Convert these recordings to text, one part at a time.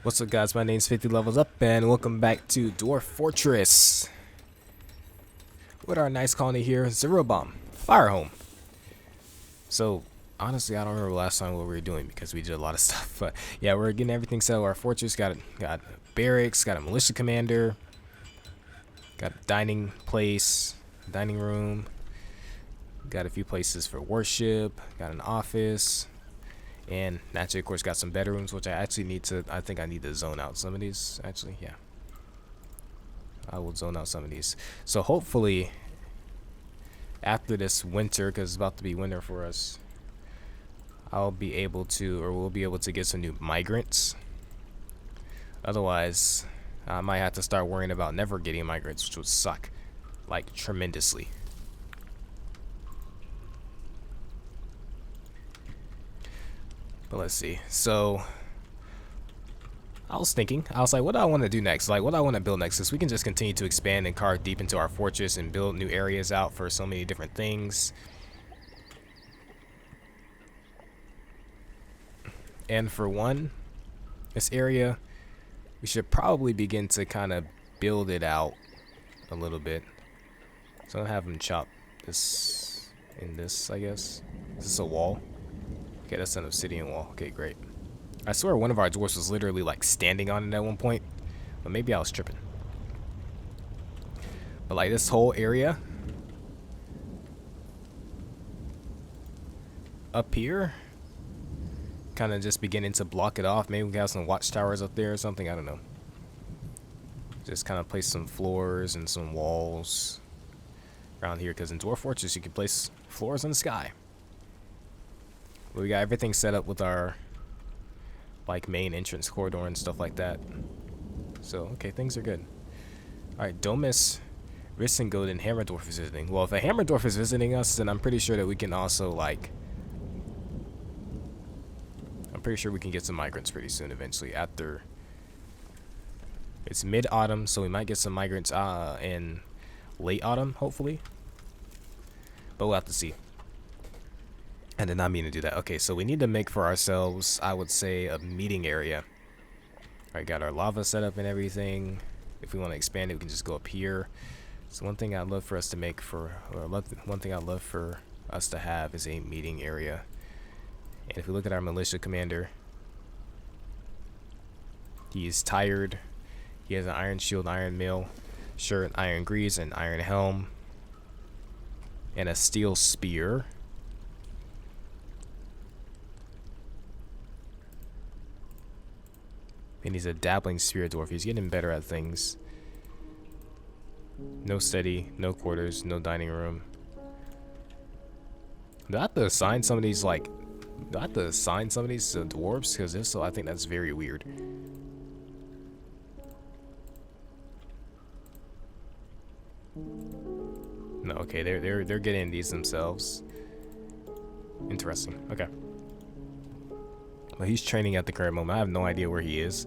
What's up, guys? My name's 50 Levels Up, and welcome back to Dwarf Fortress with our nice colony here, Zero Bomb, Firehome. So, honestly, I don't remember last time what we were doing because we did a lot of stuff. But yeah, we're getting everything set up. Our fortress got barracks, got a militia commander, got a dining place, dining room, got a few places for worship, got an office. And naturally, of course, got some bedrooms, which I actually need to, I think I need to zone out some of these, actually, yeah. I will zone out some of these. So hopefully, after this winter, because it's about to be winter for us, I'll be able to, or we'll be able to get some new migrants. Otherwise, I might have to start worrying about never getting migrants, which would suck, like, tremendously. But let's see. So I was like, what do I want to do next? Like, what do I want to build next? Is we can just continue to expand and carve deep into our fortress and build new areas out for so many different things. And for one, this area, we should probably begin to kind of build it out a little bit. So I'll have them chop this in this, I guess. Is this a wall? Okay, that's an obsidian wall. Okay, great. I swear one of our dwarfs was literally like standing on it at one point, but maybe I was tripping. But like this whole area up here, kind of just beginning to block it off. Maybe we have some watchtowers up there or something. I don't know. Just kind of place some floors and some walls around here, because in Dwarf Fortress you can place floors in the sky. We got everything set up with our like main entrance corridor and stuff like that. So okay, things are good. Alright, Domus, Rissengod, and Hammerdorf is visiting. Well, if a Hammerdorf is visiting us, then I'm pretty sure that we can also like we can get some migrants pretty soon eventually after. It's mid-autumn, so we might get some migrants in late autumn, hopefully. But we'll have to see. I did not mean to do that. Okay, so we need to make for ourselves, I would say, a meeting area. Alright, got our lava set up and everything. If we want to expand it, we can just go up here. So one thing I'd love for us to make for, one thing I'd love for us to have is a meeting area. And if we look at our militia commander, he's tired. He has an iron shield, iron mail, shirt, iron greaves, and iron helm, and a steel spear. And he's a dabbling spirit dwarf. He's getting better at things. No steady, no quarters, no dining room. Do I have to assign some of these, like, do I have to assign some of these to dwarves? Because if so, I think that's very weird. No, okay, they're getting these themselves. Interesting. Okay. Well, he's training at the current moment. I have no idea where he is,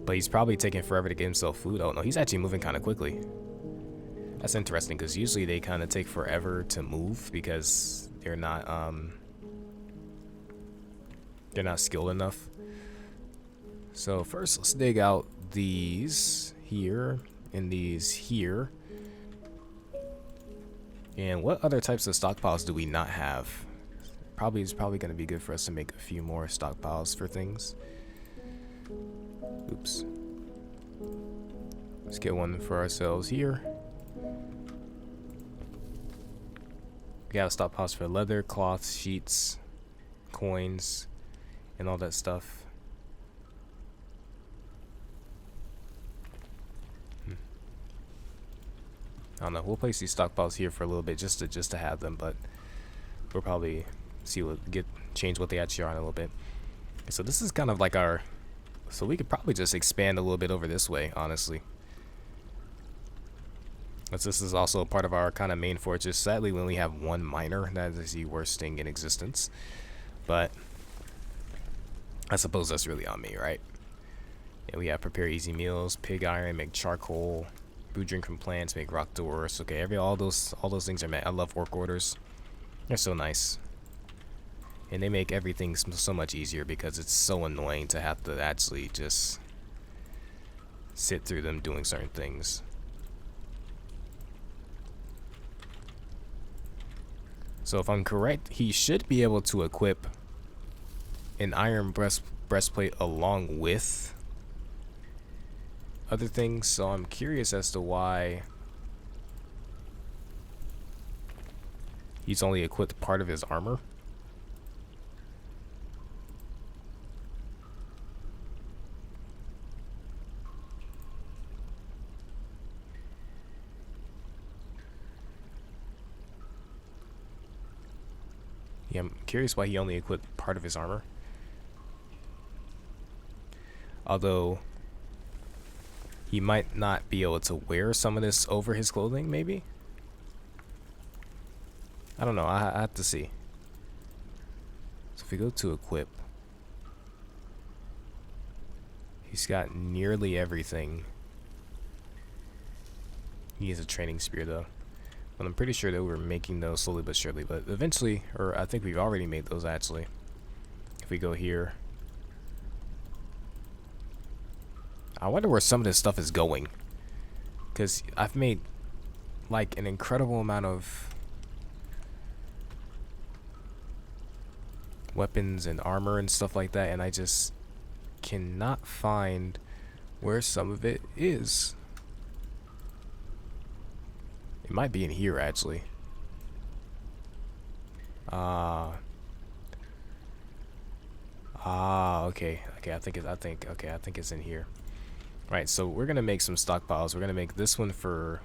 but he's probably taking forever to get himself food. Oh no, he's actually moving kind of quickly. That's interesting, because usually they kind of take forever to move because they're not skilled enough. So first, let's dig out these here and these here. And what other types of stockpiles do we not have? It's probably going to be good for us to make a few more stockpiles for things. Oops. Let's get one for ourselves here. We got stockpiles for leather, cloth, sheets, coins, and all that stuff. I don't know. We'll place these stockpiles here for a little bit just to have them, but we'll probably see change what they actually are in a little bit. Okay, so this is kind of like our, so we could probably just expand a little bit over this way, honestly. But this is also a part of our kind of main fortress. Sadly, we only have one miner. That is the worst thing in existence. But I suppose that's really on me, right? And we have prepare easy meals, pig iron, make charcoal, brew drink from plants, make rock doors. Okay, all those things are met. I love work orders. They're so nice. And they make everything so much easier, because it's so annoying to have to actually just sit through them doing certain things. So if I'm correct, he should be able to equip an iron breastplate along with other things. So I'm curious as to why he's only equipped part of his armor. Yeah, I'm curious why he only equipped part of his armor. Although he might not be able to wear some of this over his clothing, maybe? I don't know, I have to see. So if we go to equip, he's got nearly everything. He has a training spear though. But I'm pretty sure that we're making those slowly but surely. But eventually, or I think we've already made those actually. If we go here. I wonder where some of this stuff is going. Because I've made like an incredible amount of weapons and armor and stuff like that. And I just cannot find where some of it is. It might be in here actually. Okay. I think it's in here. Right, so we're gonna make some stockpiles. We're gonna make this one for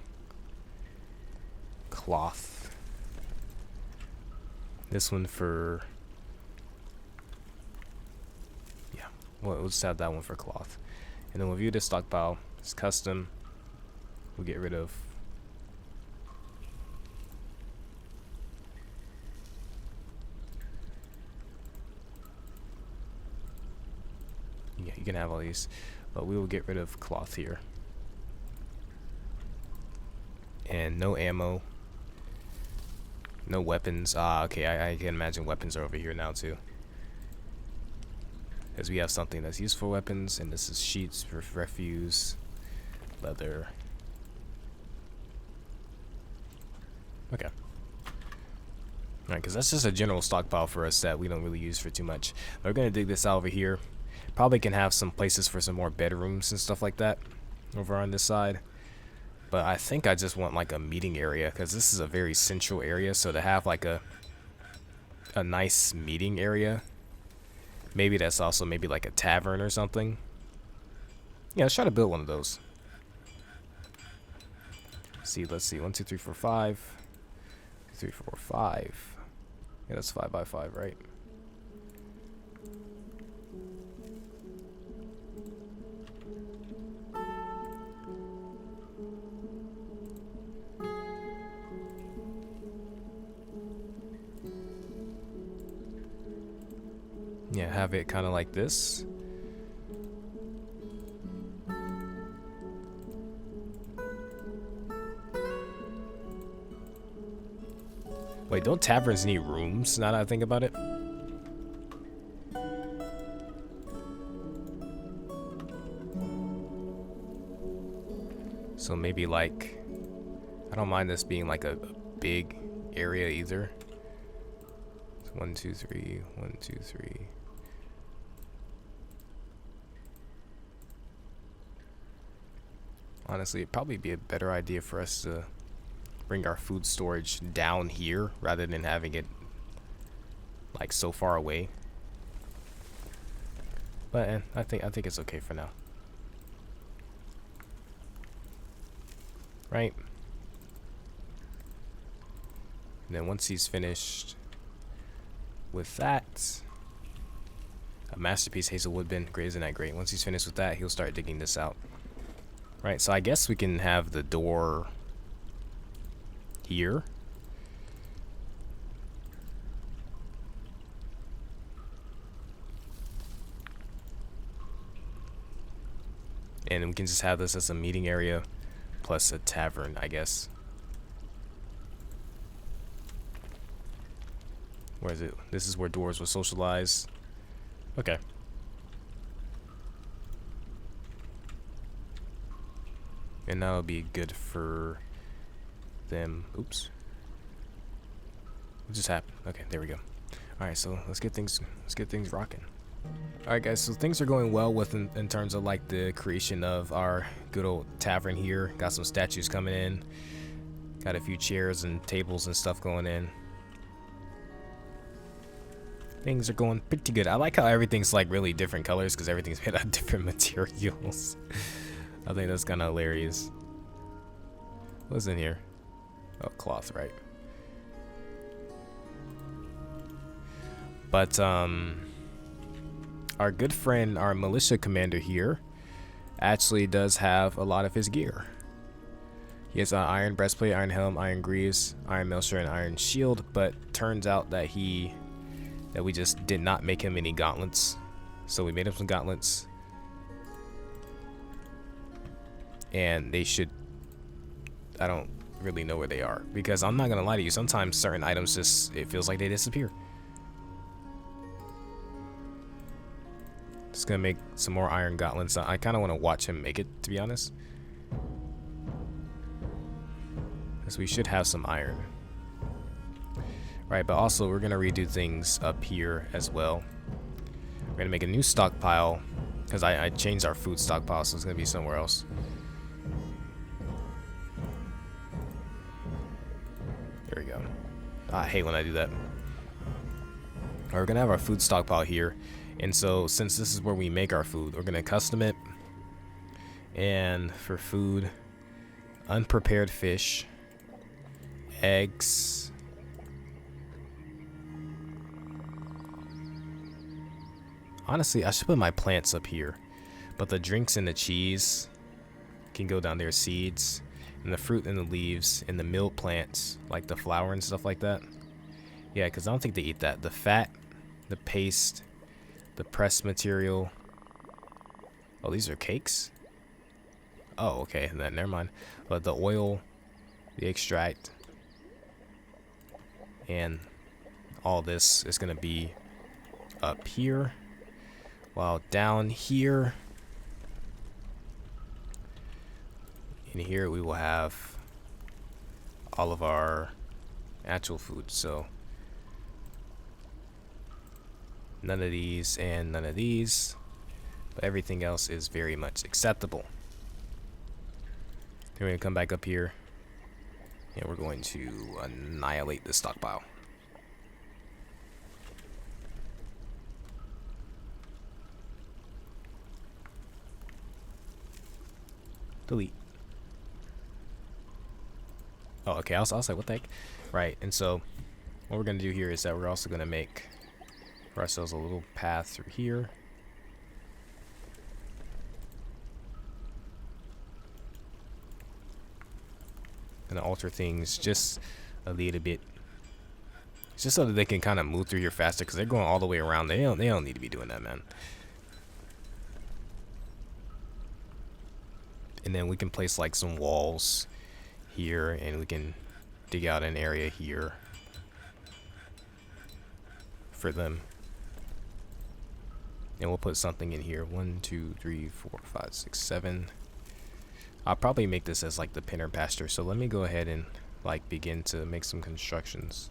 cloth. This one for, yeah, well, we'll just have that one for cloth. And then we'll view this stockpile. It's custom. We'll get rid of you can have all these, but we will get rid of cloth here. And no ammo, no weapons. Okay, I can imagine weapons are over here now too, because we have something that's used for weapons, and this is sheets for refuse, leather. Okay. Alright, because that's just a general stockpile for us that we don't really use for too much. We're going to dig this out over here. Probably can have some places for some more bedrooms and stuff like that over on this side. But I think I just want like a meeting area, because this is a very central area. So to have like a nice meeting area, maybe that's also maybe like a tavern or something. Yeah, let's try to build one of those. Let's see. 1, 2, 3, 4, 5. 3, 4, 5. Yeah, that's 5 by 5, right? Yeah, have it kind of like this. Wait, don't taverns need rooms, now that I think about it? So maybe like, I don't mind this being like a big area either. So 1, 2, 3, 1, 2, 3. Honestly, it'd probably be a better idea for us to bring our food storage down here rather than having it like so far away. But I think it's okay for now. Right? And then once he's finished with that, a masterpiece hazelwood bin, great, isn't that great? Once he's finished with that, he'll start digging this out. Right, so I guess we can have the door here. And we can just have this as a meeting area plus a tavern, I guess. Where is it? This is where dwarves will socialize. Okay. and that'll be good for them. Oops. What just happened? Okay, there we go. Alright, so let's get things rocking. Alright guys, so things are going well with in terms of like the creation of our good old tavern here. Got some statues coming in. Got a few chairs and tables and stuff going in. Things are going pretty good. I like how everything's like really different colors because everything's made out of different materials. I think that's kind of hilarious. What's in here? Oh, cloth, right? But our good friend, our militia commander here, actually does have a lot of his gear. He has an iron breastplate, iron helm, iron greaves, iron mail shirt, and iron shield. But turns out that we just did not make him any gauntlets. So we made him some gauntlets, and they should. I don't really know where they are because I'm not gonna lie to you. Sometimes certain items it feels like they disappear. Just gonna make some more iron gauntlets. I kind of want to watch him make it, to be honest, because we should have some iron. Right, but also we're gonna redo things up here as well. We're gonna make a new stockpile because I changed our food stockpile, so it's gonna be somewhere else. There we go. I hate when I do that. We're gonna have our food stockpile here, and so since this is where we make our food, we're gonna custom it. And for food, unprepared fish, eggs. Honestly, I should put my plants up here, but the drinks and the cheese can go down there, seeds, and the fruit and the leaves, and the mill plants, like the flour and stuff like that. Yeah, because I don't think they eat that. The fat, the paste, the pressed material. Oh, these are cakes? Oh, okay, then never mind. But the oil, the extract, and all this is going to be up here. While down here, in here we will have all of our actual food. So none of these and none of these, but everything else is very much acceptable. Then we're gonna come back up here and we're going to annihilate the stockpile. Delete. Oh, okay. I was like, what the heck? Right. And so, what we're gonna do here is that we're also gonna make for ourselves a little path through here. Gonna alter things just a little bit, just so that they can kind of move through here faster, because they're going all the way around. They don't need to be doing that, man. And then we can place like some walls here, and we can dig out an area here for them. And we'll put something in here. 1, 2, 3, 4, 5, 6, 7. I'll probably make this as like the pinner pasture. So let me go ahead and like begin to make some constructions.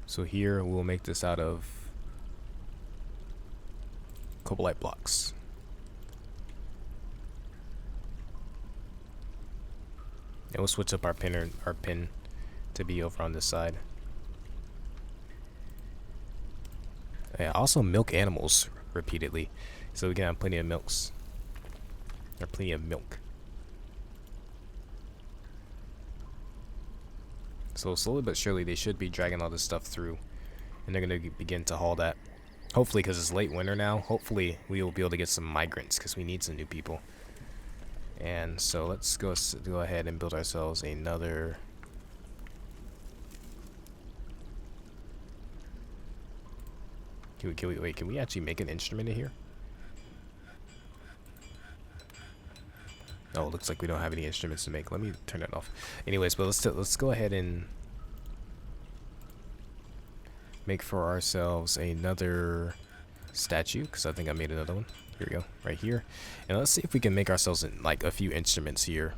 So here we'll make this out of cobalite blocks. And we'll switch up our pin to be over on this side. Yeah, also milk animals repeatedly, so we can have plenty of milks. Or plenty of milk. So slowly but surely they should be dragging all this stuff through, and they're gonna begin to haul that. Hopefully, because it's late winter now, hopefully we will be able to get some migrants, because we need some new people. And so let's go ahead and build ourselves another. Can we actually make an instrument in here? Oh, it looks like we don't have any instruments to make. Let me turn that off. Anyways, but let's go ahead and make for ourselves another statue, because I think I made another one. Here we go, right here. And let's see if we can make ourselves like a few instruments here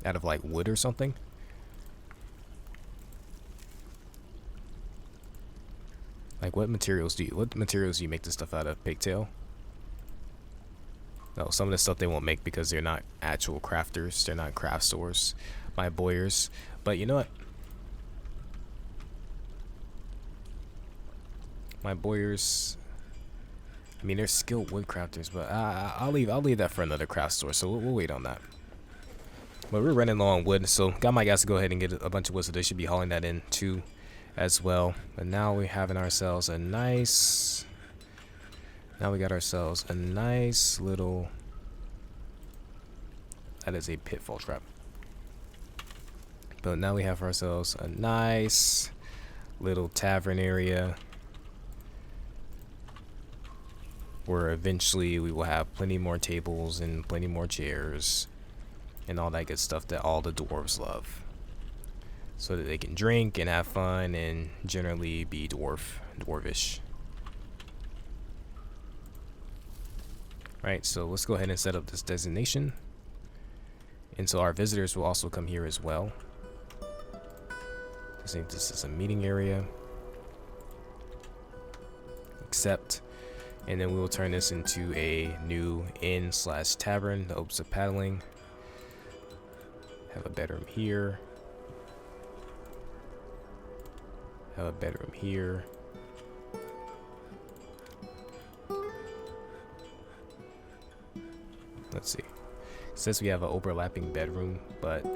out of like wood or something. Like what materials do you make this stuff out of? Pigtail? No, some of the stuff they won't make because they're not actual crafters. They're not craft stores. My boyers. But you know what? My boyers, I mean, they're skilled woodcrafters, but I'll leave that for another craft store. So we'll wait on that. But we're running low on wood, so got my guys to go ahead and get a bunch of wood, so they should be hauling that in too, as well. But now we're having ourselves a nice. Now we got ourselves a nice little. That is a pitfall trap. But now we have ourselves a nice little tavern area, where eventually we will have plenty more tables and plenty more chairs and all that good stuff that all the dwarves love, so that they can drink and have fun and generally be dwarvish. Right, so let's go ahead and set up this designation, and so our visitors will also come here as well. I think this is a meeting area. Accept. And then we will turn this into a new inn/tavern, the Opes of Paddling. Have a bedroom here. Have a bedroom here. Let's see. It says we have an overlapping bedroom, but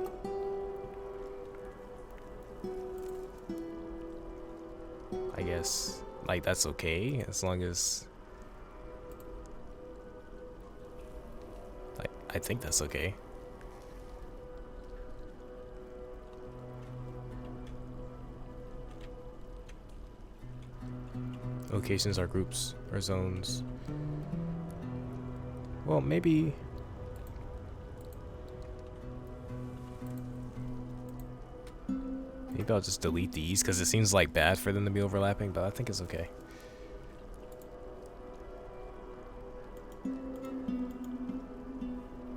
I guess like that's okay as long as I think that's okay. Locations are groups or zones. Well, maybe. Maybe I'll just delete these because it seems like bad for them to be overlapping, but I think it's okay.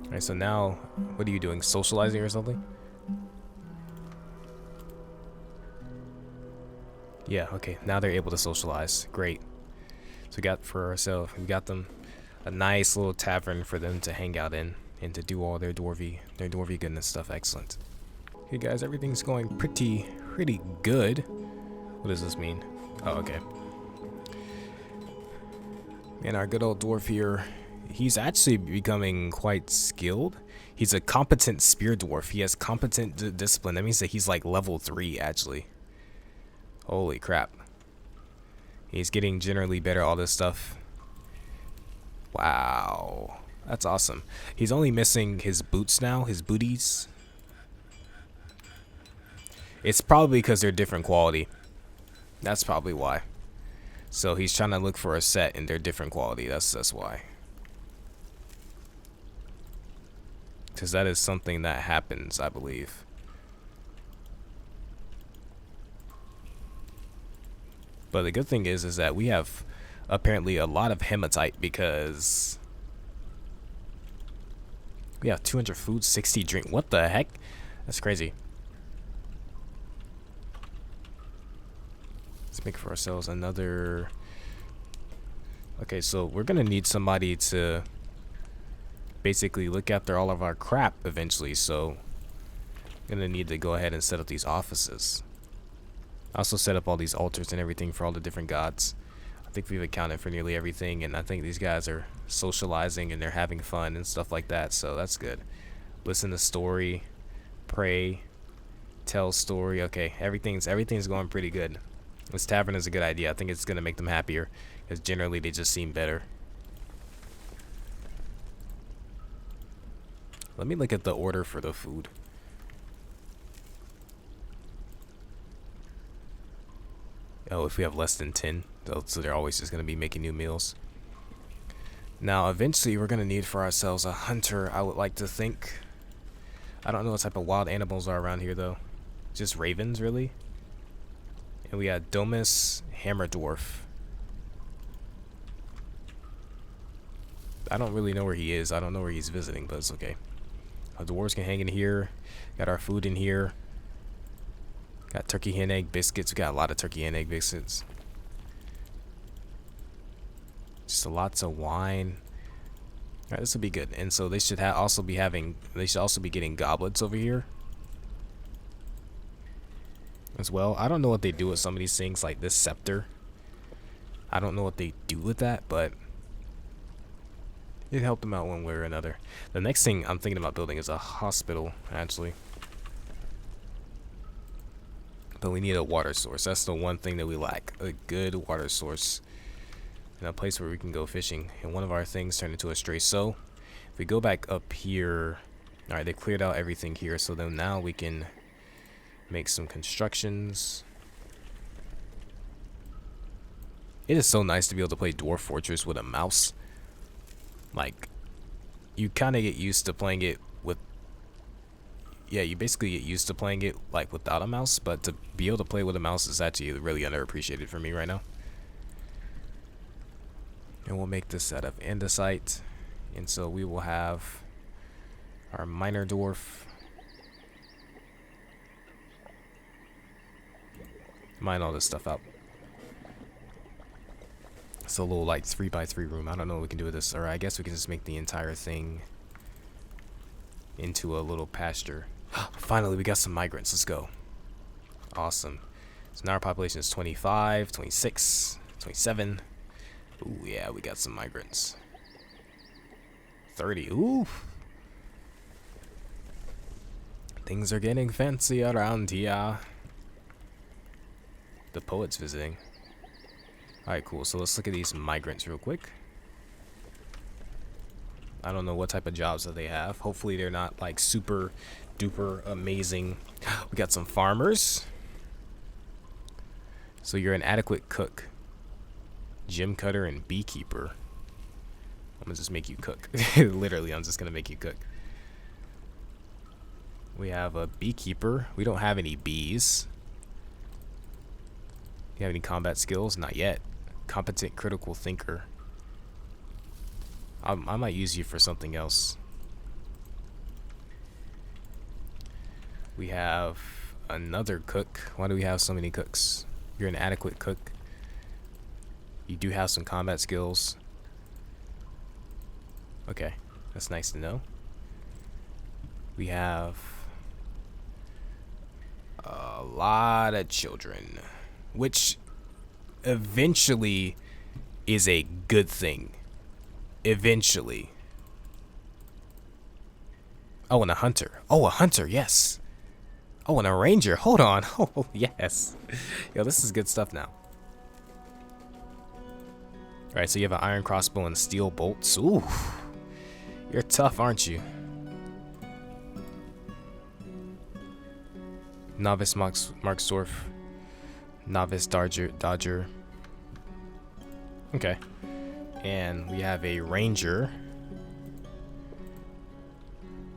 Alright, so now, what are you doing? Socializing or something? Yeah, okay. Now they're able to socialize. Great. So we got them a nice little tavern for them to hang out in and to do all their dwarvy goodness stuff. Excellent. Hey guys, everything's going pretty good. What does this mean? Oh, okay. And our good old dwarf here, he's actually becoming quite skilled. He's a competent spear dwarf. He has competent discipline. That means that he's like level 3 actually. Holy crap. He's getting generally better at all this stuff. Wow. That's awesome. He's only missing his boots now, his booties. It's probably because they're different quality. That's probably why. So he's trying to look for a set and they're different quality. That's why. Because that is something that happens, I believe. But the good thing is that we have apparently a lot of hematite because we have 200 food, 60 drink. What the heck? That's crazy. Let's make for ourselves another. Okay, so we're gonna need somebody to basically look after all of our crap eventually. So I'm gonna need to go ahead and set up these offices. I also set up all these altars and everything for all the different gods. I think we've accounted for nearly everything, and I think these guys are socializing and they're having fun and stuff like that, so that's good. Listen to story, pray, tell story. Okay, everything's going pretty good. This tavern is a good idea. I think it's gonna make them happier, because generally they just seem better. Let me look at the order for the food. Oh, if we have less than 10, so they're always just going to be making new meals. Now, eventually, we're going to need for ourselves a hunter, I would like to think. I don't know what type of wild animals are around here, though. Just ravens, really. And we got Domus Hammer Dwarf. I don't really know where he is. I don't know where he's visiting, but it's okay. Our dwarves can hang in here. Got our food in here. Got turkey hen egg biscuits. We got a lot of turkey hen egg biscuits. Just lots of wine. All right, this will be good. And so they should also be having. They should also be getting goblets over here as well. I don't know what they do with some of these things, like this scepter. I don't know what they do with that, but it helped them out one way or another. The next thing I'm thinking about building is a hospital, actually. But we need a water source. That's the one thing that we lack. A good water source. And a place where we can go fishing. And one of our things turned into a stray. So, if we go back up here. Alright, they cleared out everything here. So then now we can make some constructions. It is so nice to be able to play Dwarf Fortress with a mouse. Like, you kind of get used to playing it with... Yeah, you basically get used to playing it like without a mouse, but to be able to play with a mouse is actually really underappreciated for me right now. And we'll make this out of andesite, and so we will have our miner dwarf mine all this stuff out. It's a little like 3x3 room. I don't know what we can do with this, or I guess we can just make the entire thing into a little pasture. Finally, we got some migrants. Let's go. Awesome. So now our population is 25, 26, 27. Ooh, yeah, we got some migrants. 30. Ooh. Things are getting fancy around here. The poet's visiting. Alright, cool. So let's look at these migrants real quick. I don't know what type of jobs that they have. Hopefully they're not like super duper amazing. We got some farmers. So you're an adequate cook, gym cutter, and beekeeper. I'm gonna just make you cook. Literally, I'm just gonna make you cook. We have a beekeeper. We don't have any bees. Do you have any combat skills? Not yet. Competent critical thinker. I might use you for something else. We have another cook. Why do we have so many cooks? You're an adequate cook. You do have some combat skills. Okay, that's nice to know. We have a lot of children, which eventually is a good thing. Eventually. Oh, and a hunter. Oh, a hunter, yes. Oh, and a ranger. Hold on. Oh, yes. Yo, this is good stuff now. Alright, so you have an iron crossbow and steel bolts. Ooh. You're tough, aren't you? Novice Marksdorf. Novice Dodger. Okay. And we have a ranger.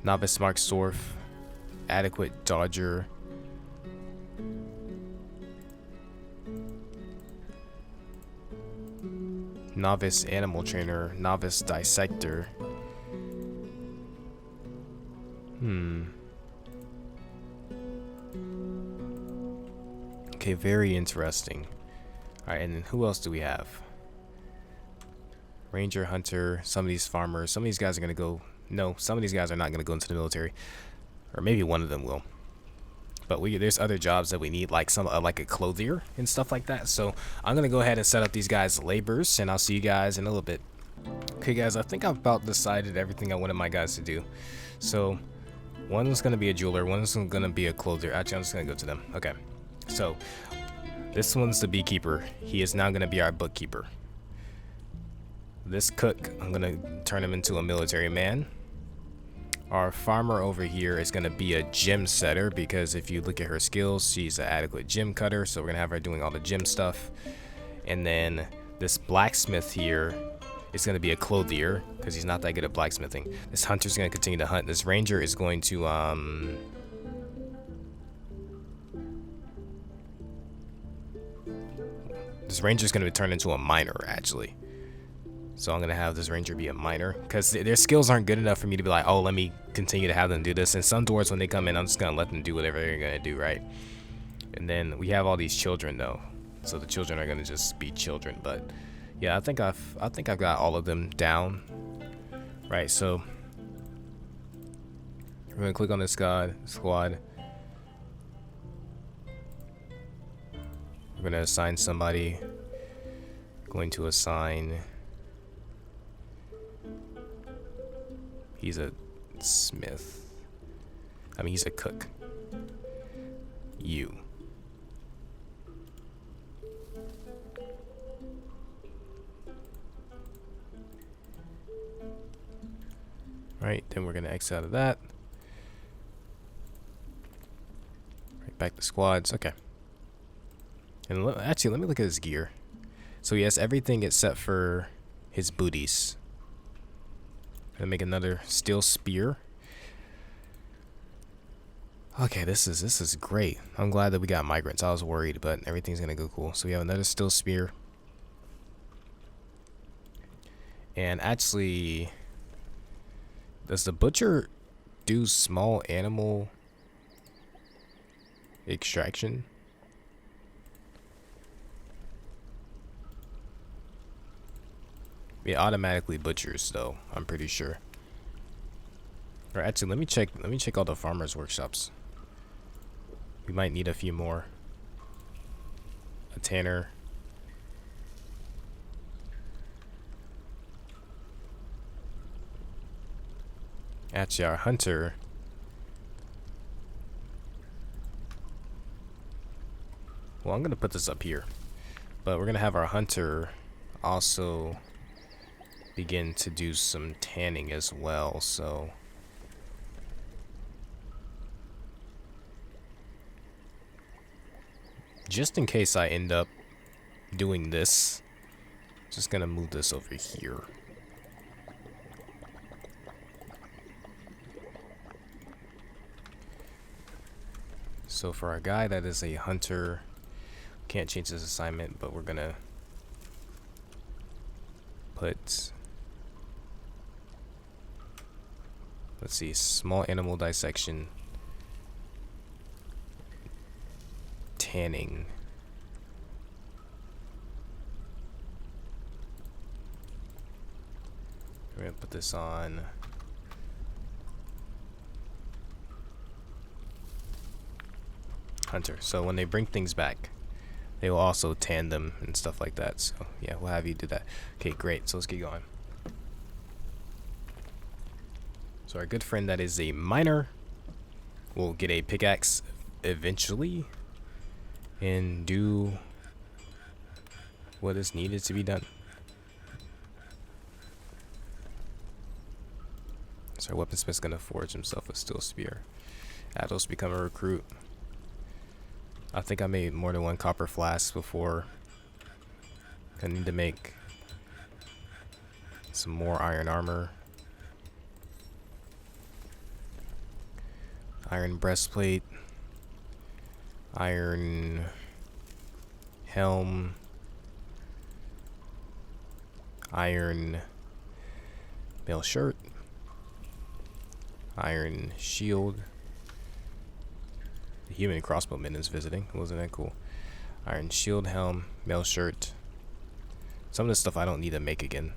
Novice Marksdorf. Adequate Dodger. Novice Animal Trainer. Novice Dissector. Okay, very interesting. Alright, and then who else do we have? Ranger, hunter, some of these farmers. Some of these guys are going to go... No, some of these guys are not going to go into the military. Or maybe one of them will. But there's other jobs that we need, like some like a clothier and stuff like that. So I'm going to go ahead and set up these guys' labors, and I'll see you guys in a little bit. Okay, guys, I think I've about decided everything I wanted my guys to do. So one's going to be a jeweler, one's going to be a clothier. Actually, I'm just going to go to them. Okay. So this one's the beekeeper. He is now going to be our bookkeeper. This cook, I'm going to turn him into a military man. Our farmer over here is going to be a gym setter, because if you look at her skills, she's an adequate gym cutter. So we're going to have her doing all the gym stuff. And then this blacksmith here is going to be a clothier, because he's not that good at blacksmithing. This hunter's going to continue to hunt. This ranger is going to this ranger's going to turn into a miner, actually. So I'm gonna have this ranger be a miner because their skills aren't good enough for me to be like, oh, let me continue to have them do this. And some dwarves, when they come in, I'm just gonna let them do whatever they're gonna do, right? And then we have all these children though, so the children are gonna just be children. But yeah, I think I've got all of them down, right? So we're gonna click on this squad. We're gonna assign somebody. Going to assign. He's a smith. I mean, he's a cook. You. Right, then we're gonna exit out of that. Right, back to squads. Okay. And actually, let me look at his gear. So he has everything except for his booties. Gonna make another steel spear. Okay, this is great. I'm glad that we got migrants. I was worried, but everything's gonna go cool. So we have another steel spear. And actually, does the butcher do small animal extraction? It automatically butchers though, I'm pretty sure. Or actually, let me check all the farmers' workshops. We might need a few more. A tanner. Actually, our hunter. Well, I'm gonna put this up here, but we're gonna have our hunter also begin to do some tanning as well. So just in case I end up doing this, just gonna move this over here. So for our guy that is a hunter, can't change this assignment, but we're gonna put, let's see, small animal dissection, tanning. We're gonna put this on hunter. So when they bring things back, they will also tan them and stuff like that. So yeah, we'll have you do that. Okay, great. So let's get going. So our good friend that is a miner will get a pickaxe eventually and do what is needed to be done. So our weaponsmith's gonna forge himself a steel spear. Atos become a recruit. I think I made more than one copper flask before. I need to make some more iron armor. Iron breastplate. Iron helm. Iron mail shirt. Iron shield. The human crossbowman is visiting. Wasn't that cool? Iron shield, helm, mail shirt. Some of this stuff I don't need to make again.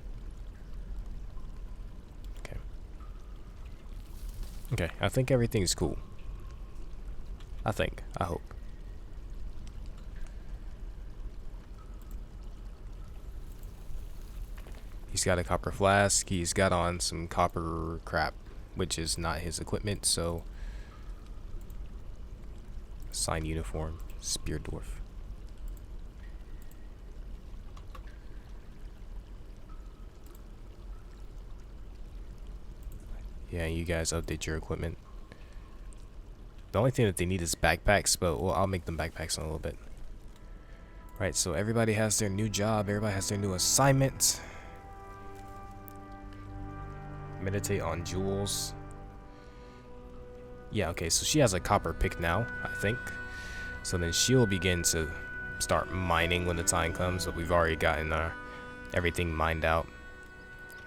Okay. Okay, I think everything's cool. I think. I hope. He's got a copper flask. He's got on some copper crap, which is not his equipment, so sign uniform, spear dwarf. Yeah, you guys update your equipment. The only thing that they need is backpacks, but well, I'll make them backpacks in a little bit. Right, so everybody has their new job, everybody has their new assignment. Meditate on jewels. Yeah, okay, so she has a copper pick now, I think. So then she'll begin to start mining when the time comes, but we've already gotten our everything mined out.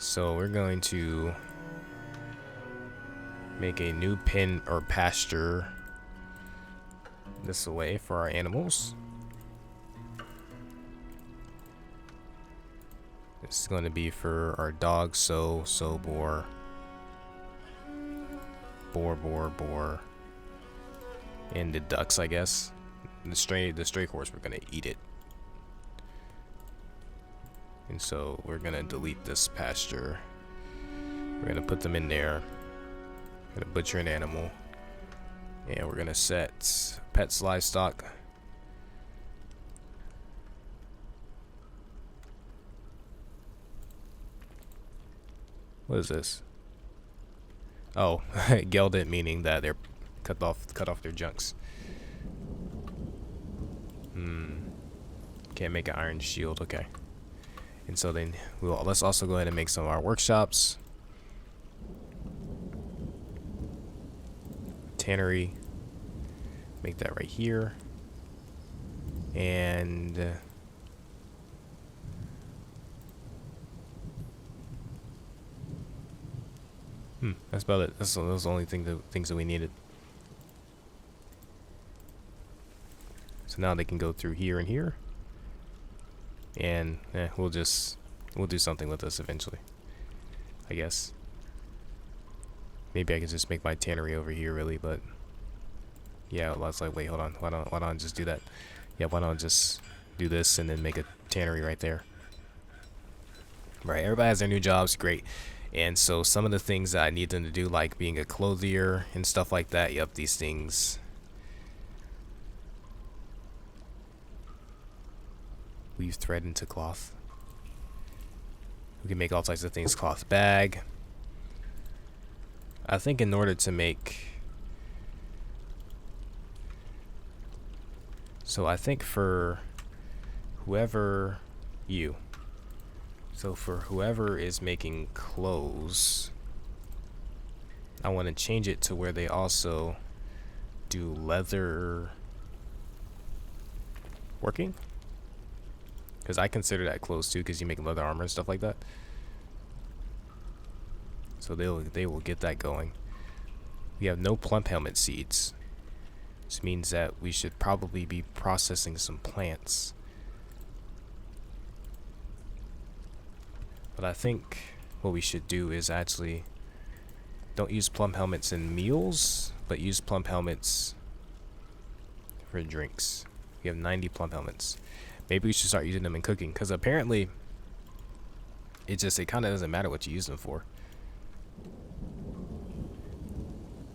So we're going to make a new pen or pasture this way for our animals. This is going to be for our dogs, so boar, and the ducks, I guess. The stray horse, we're gonna eat it. And so we're gonna delete this pasture. We're gonna put them in there. We're gonna butcher an animal, and we're gonna set pets livestock. What is this? Oh, gelded, meaning that they're cut off their junks. Can't make an iron shield. Okay. And so then let's also go ahead and make some of our workshops. Tannery. Make that right here. And that's about it. Those are the only things that we needed. So now they can go through here and here. And we'll do something with this eventually, I guess. Maybe I can just make my tannery over here, really, but yeah, let's like, wait, hold on, why don't just do that? Yeah, why don't just do this and then make a tannery right there? Right, everybody has their new jobs, great. And so some of the things that I need them to do, like being a clothier and stuff like that, yep, these things. Weave thread into cloth. We can make all types of things. Cloth bag. I think in order to make... So I think for whoever... You. So for whoever is making clothes, I want to change it to where they also do leather working. Because I consider that clothes too, because you make leather armor and stuff like that. So they will get that going. We have no plump helmet seeds. This means that we should probably be processing some plants. But I think what we should do is actually don't use plump helmets in meals, but use plump helmets for drinks. We have 90 plump helmets. Maybe we should start using them in cooking, because apparently it kind of doesn't matter what you use them for.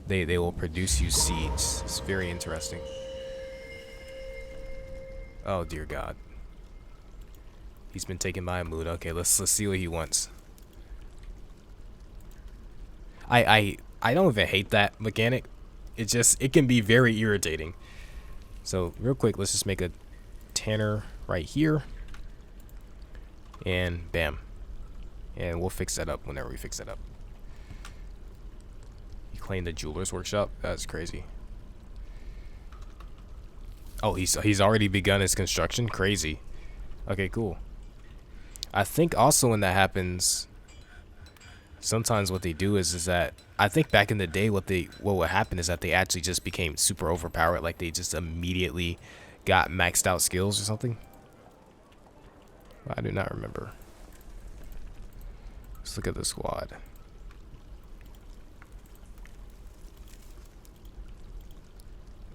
They will produce you seeds. It's very interesting. Oh dear God. He's been taken by a mood. Okay, let's see what he wants. I don't even hate that mechanic. It can be very irritating. So real quick, let's just make a tanner right here, and bam, and we'll fix that up whenever we fix that up. You claim the jeweler's workshop? That's crazy. Oh, he's already begun his construction. Crazy. Okay, cool. I think also when that happens, sometimes what they do is that I think back in the day what would happen is that they actually just became super overpowered, like they just immediately got maxed out skills or something. I do not remember. Let's look at the squad.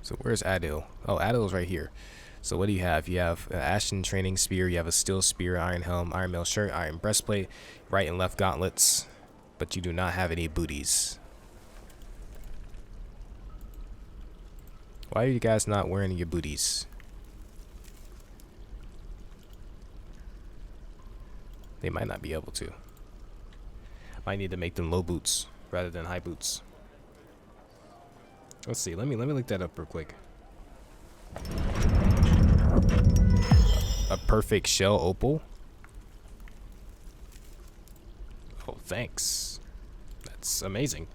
So where's Adil? Oh, Adil's right here. So what do you have? You have an ashen training spear, you have a steel spear, iron helm, iron mail shirt, iron breastplate, right and left gauntlets, but you do not have any booties. Why are you guys not wearing your booties? They might not be able to. Might need to make them low boots rather than high boots. Let's see. Let me look that up real quick. A perfect shell opal. Oh, thanks. That's amazing.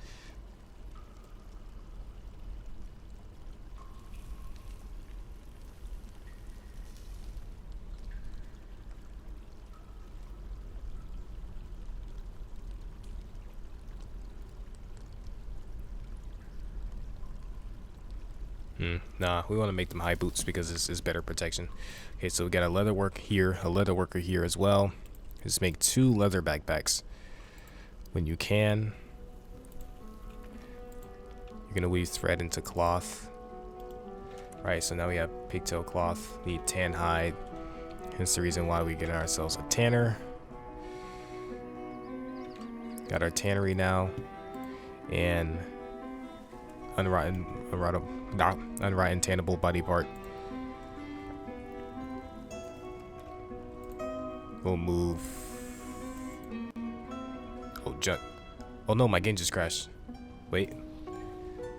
Nah, we want to make them high boots because this is better protection. Okay, so we got a leather work here, a leather worker here as well. Just make 2 leather backpacks when you can. You're gonna weave thread into cloth. Right, so now we have pigtail cloth, need tan hide. Hence the reason why we get ourselves a tanner. Got our tannery now. And unrotten tannable body part. We'll move. Oh, junk. Oh no, my game just crashed. Wait.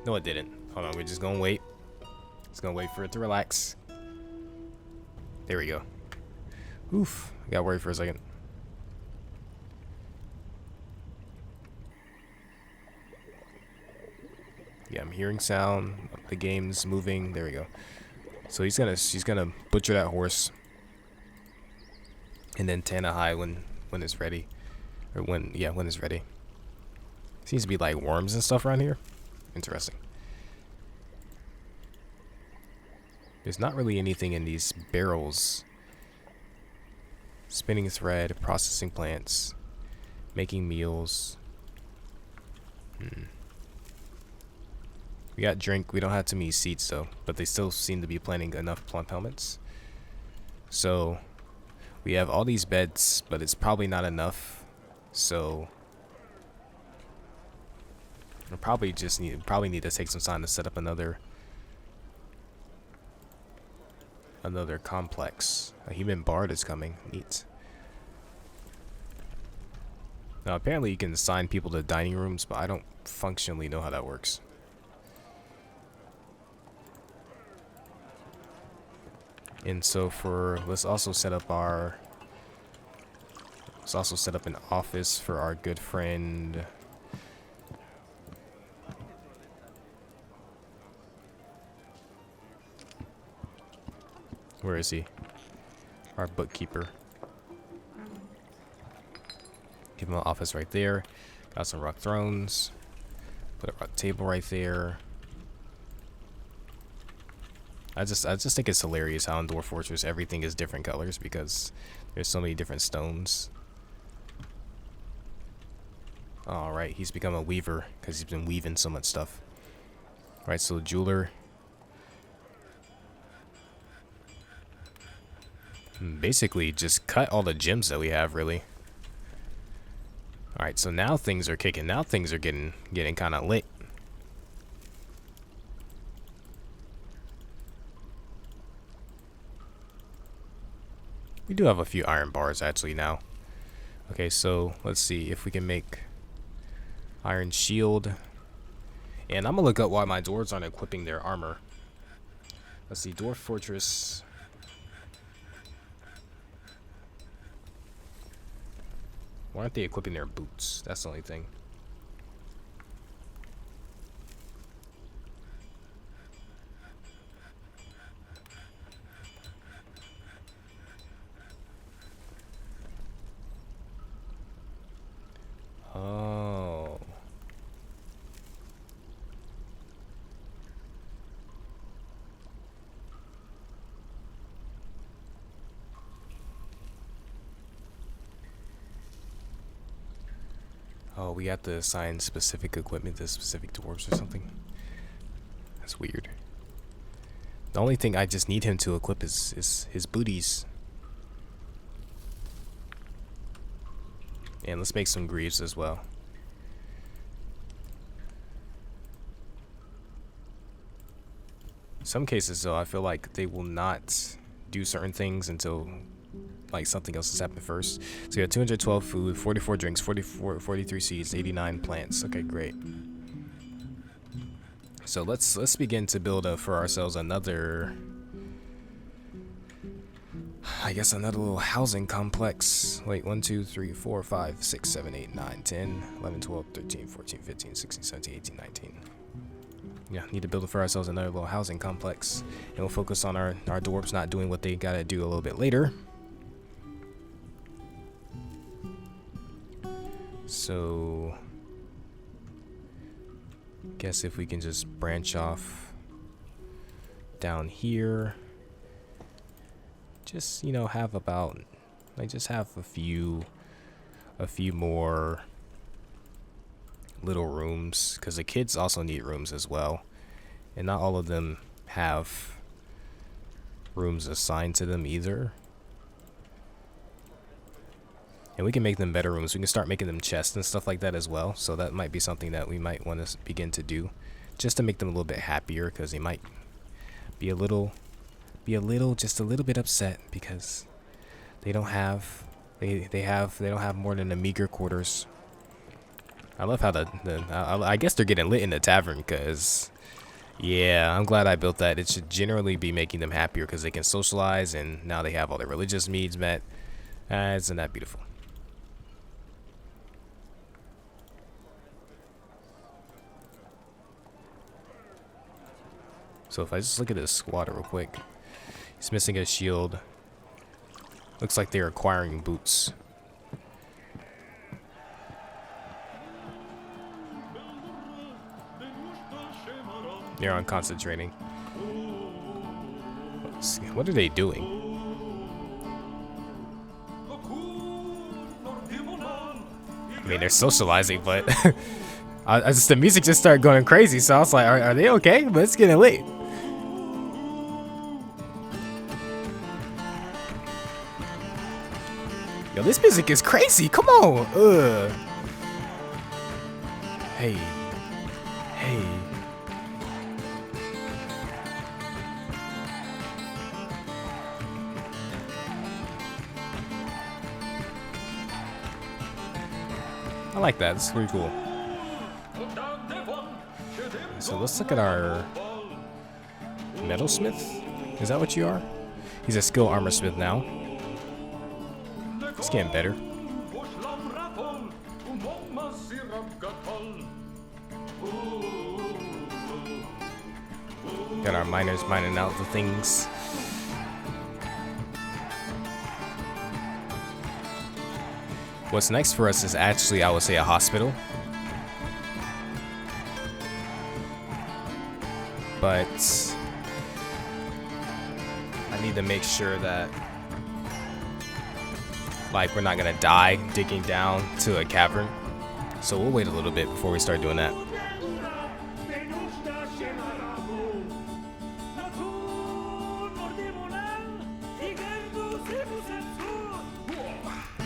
No, it didn't. Hold on, we're just gonna wait. Just gonna wait for it to relax. There we go. Oof. I got worried for a second. Yeah, I'm hearing sound. The game's moving. There we go. So he's gonna butcher that horse, and then tan a high when it's ready, or when it's ready. Seems to be like worms and stuff around here. Interesting. There's not really anything in these barrels. Spinning thread, processing plants, making meals. We got drink. We don't have too many seats though, but they still seem to be planting enough plump helmets. So we have all these beds, but it's probably not enough. So we probably need to take some time to set up another complex. A human bard is coming. Neat. Now apparently you can assign people to dining rooms, but I don't functionally know how that works. And so let's also set up an office for our good friend. Where is he? Our bookkeeper. Give him an office right there. Got some rock thrones. Put a rock table right there. I just think it's hilarious how in Dwarf Fortress everything is different colors because there's so many different stones. Alright, he's become a weaver because he's been weaving so much stuff. Alright, so jeweler. Basically just cut all the gems that we have, really. Alright, so now things are kicking. Now things are getting kind of lit. We do have a few iron bars actually now. Okay, so let's see if we can make iron shield. And I'm gonna look up why my dwarves aren't equipping their armor. Let's see, Dwarf Fortress. Why aren't they equipping their boots? That's the only thing. Oh. Oh, we have to assign specific equipment to specific dwarves or something. That's weird. The only thing I just need him to equip is his booties. And let's make some greaves as well. Some cases though, I feel like they will not do certain things until like something else has happened first. So you have 212 food, 44 drinks, 43 seeds, 89 plants. Okay, great. So let's begin to build for ourselves another, I guess, another little housing complex. Wait, 1, 2, 3, 4, 5, 6, 7, 8, 9, 10, 11, 12, 13, 14, 15, 16, 17, 18, 19. Yeah, need to build for ourselves another little housing complex. And we'll focus on our dwarves not doing what they gotta do a little bit later. So, guess if we can just branch off down here. Just, you know, have about, like, just have a few more little rooms, because the kids also need rooms as well, and not all of them have rooms assigned to them either. And we can make them better rooms. We can start making them chests and stuff like that as well. So that might be something that we might want to begin to do, just to make them a little bit happier, because they might be just a little bit upset because they don't have they don't have more than a meager quarters. I love how I guess they're getting lit in the tavern, because yeah, I'm glad I built that. It should generally be making them happier because they can socialize, and now they have all their religious needs met. Isn't that beautiful? So if I just look at this squatter real quick, he's missing a shield. Looks like they're acquiring boots. They're on concentrating. What are they doing? I mean, they're socializing, but the music just started going crazy, so I was like, are they okay? But it's getting late. Yo, this music is crazy. Come on. Hey. I like that. It's pretty cool. So let's look at our metalsmith. Is that what you are? He's a skilled armor smith now. It's getting better. Got our miners mining out the things. What's next for us is actually, I would say, a hospital. But I need to make sure that, like, we're not gonna die digging down to a cavern. So we'll wait a little bit before we start doing that.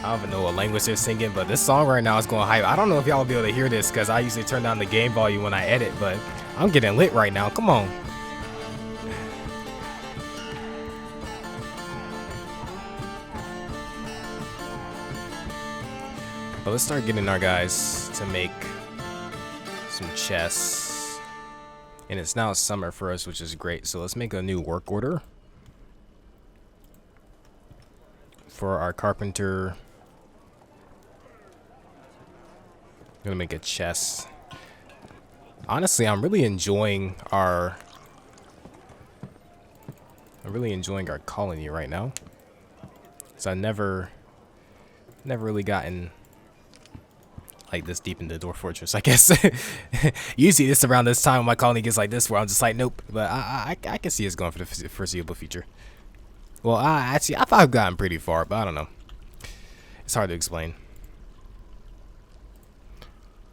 I don't even know what language they're singing, but this song right now is going hype. I don't know if y'all will be able to hear this, because I usually turn down the game volume when I edit, but I'm getting lit right now. Come on. But let's start getting our guys to make some chests. And it's now summer for us, which is great. So let's make a new work order for our carpenter. I'm gonna make a chest. Honestly, I'm really enjoying our colony right now. So I've never really gotten like this deep into Dwarf Fortress, I guess. Usually it's around this time when my colony gets like this, where I'm just like, nope. But I can see it's going for the foreseeable future. Well, I thought I've gotten pretty far, but I don't know. It's hard to explain.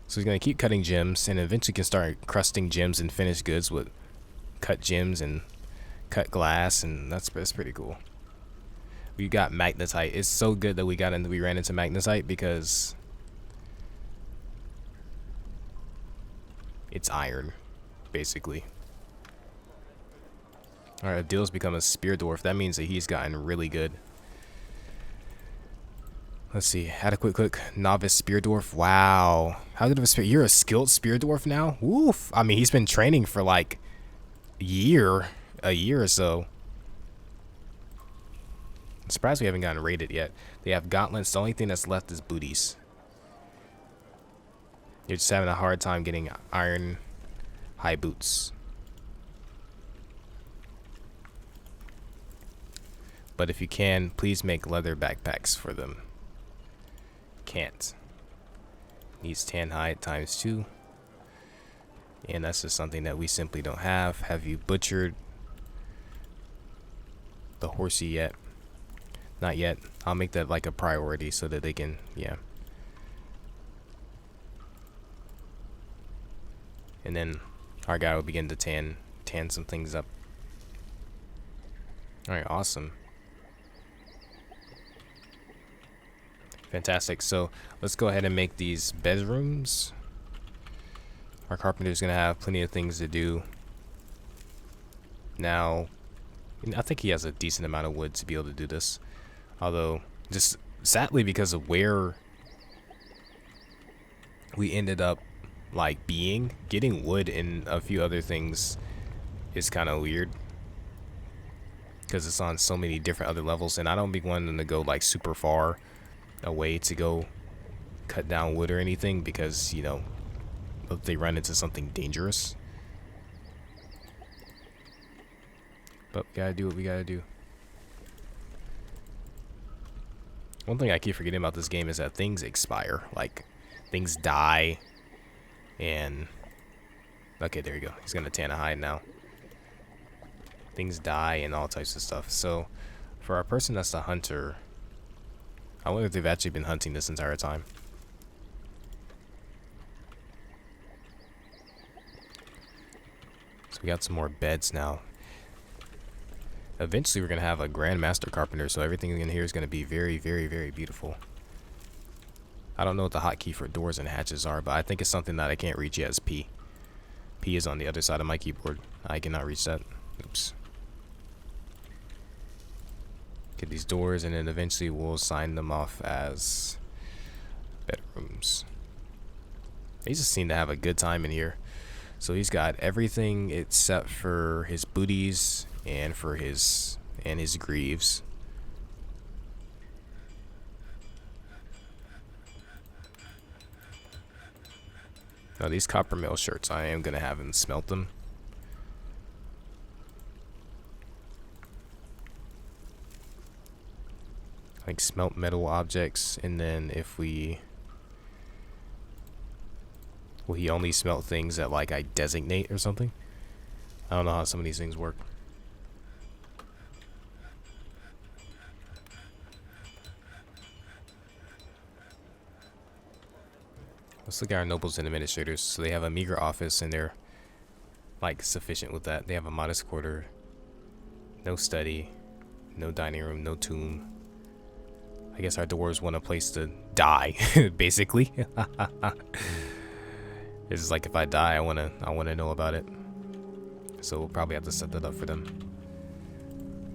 So he's gonna keep cutting gems, and eventually can start crusting gems and finished goods with cut gems and cut glass, and that's pretty cool. We got magnetite. It's so good that we ran into magnetite, because it's iron, basically. Alright, Adil's become a spear dwarf. That means that he's gotten really good. Let's see. Adequate novice spear dwarf. Wow. How good of a spear? You're a skilled spear dwarf now? Woof. I mean, he's been training for like a year or so. I'm surprised we haven't gotten raided yet. They have gauntlets. The only thing that's left is booties. You're just having a hard time getting iron high boots. But if you can, please make leather backpacks for them. Can't. Needs tan hide ×2. And that's just something that we simply don't have. Have you butchered the horsey yet. Not yet. I'll make that like a priority so that they can, yeah. And then our guy will begin to tan some things up. Alright, awesome. Fantastic. So let's go ahead and make these bedrooms. Our carpenter's gonna have plenty of things to do. Now, I think he has a decent amount of wood to be able to do this. Although, just sadly, because of where we ended up like getting wood and a few other things is kind of weird. Because it's on so many different other levels, and I don't be wanting to go like super far away to go cut down wood or anything, because, you know, if they run into something dangerous. But we gotta do what we gotta do. One thing I keep forgetting about this game is that things expire. Like, things die. And okay, there you go. He's gonna tan a hide now. Things die and all types of stuff. So for our person that's the hunter, I wonder if they've actually been hunting this entire time. So we got some more beds now. Eventually we're gonna have a grandmaster carpenter, so everything in here is gonna be very, very, very beautiful. I don't know what the hotkey for doors and hatches are, but I think it's something that I can't reach yet. Is P. P is on the other side of my keyboard. I cannot reach that. Oops. Get these doors, and then eventually we'll sign them off as bedrooms. He just seemed to have a good time in here. So he's got everything except for his booties and for his greaves. Now these copper mail shirts, I am gonna have him smelt them. Like smelt metal objects, and then if we, will he only smelt things that like I designate or something? I don't know how some of these things work. Let's look at our nobles and administrators. So they have a meager office, and they're like sufficient with that. They have a modest quarter, no study, no dining room, no tomb. I guess our dwarves want a place to die, basically. It's just like, if I die, I wanna know about it. So we'll probably have to set that up for them.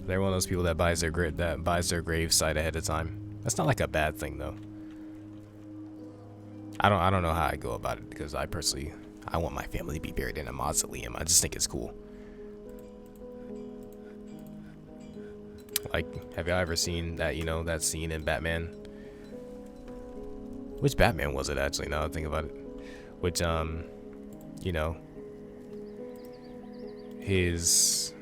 They're one of those people that buys their grave site ahead of time. That's not like a bad thing though. I don't know how I go about it, because I want my family to be buried in a mausoleum. I just think it's cool. Like, have y'all ever seen that, you know, that scene in Batman? Which Batman was it actually, now that I think about it? Which, you know, his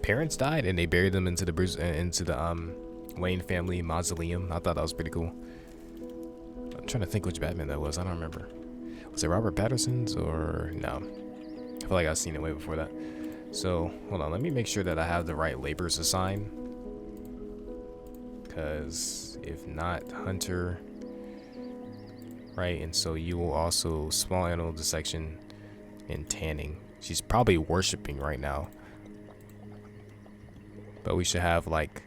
parents died and they buried them into the Wayne family mausoleum. I thought that was pretty cool. I'm trying to think which Batman that was. I don't remember. Was it Robert Pattinson's or no? I feel like I've seen it way before that. So hold on, let me make sure that I have the right labors assigned. Because if not, hunter, right? And so you will also small animal dissection and tanning. She's probably worshiping right now. But we should have like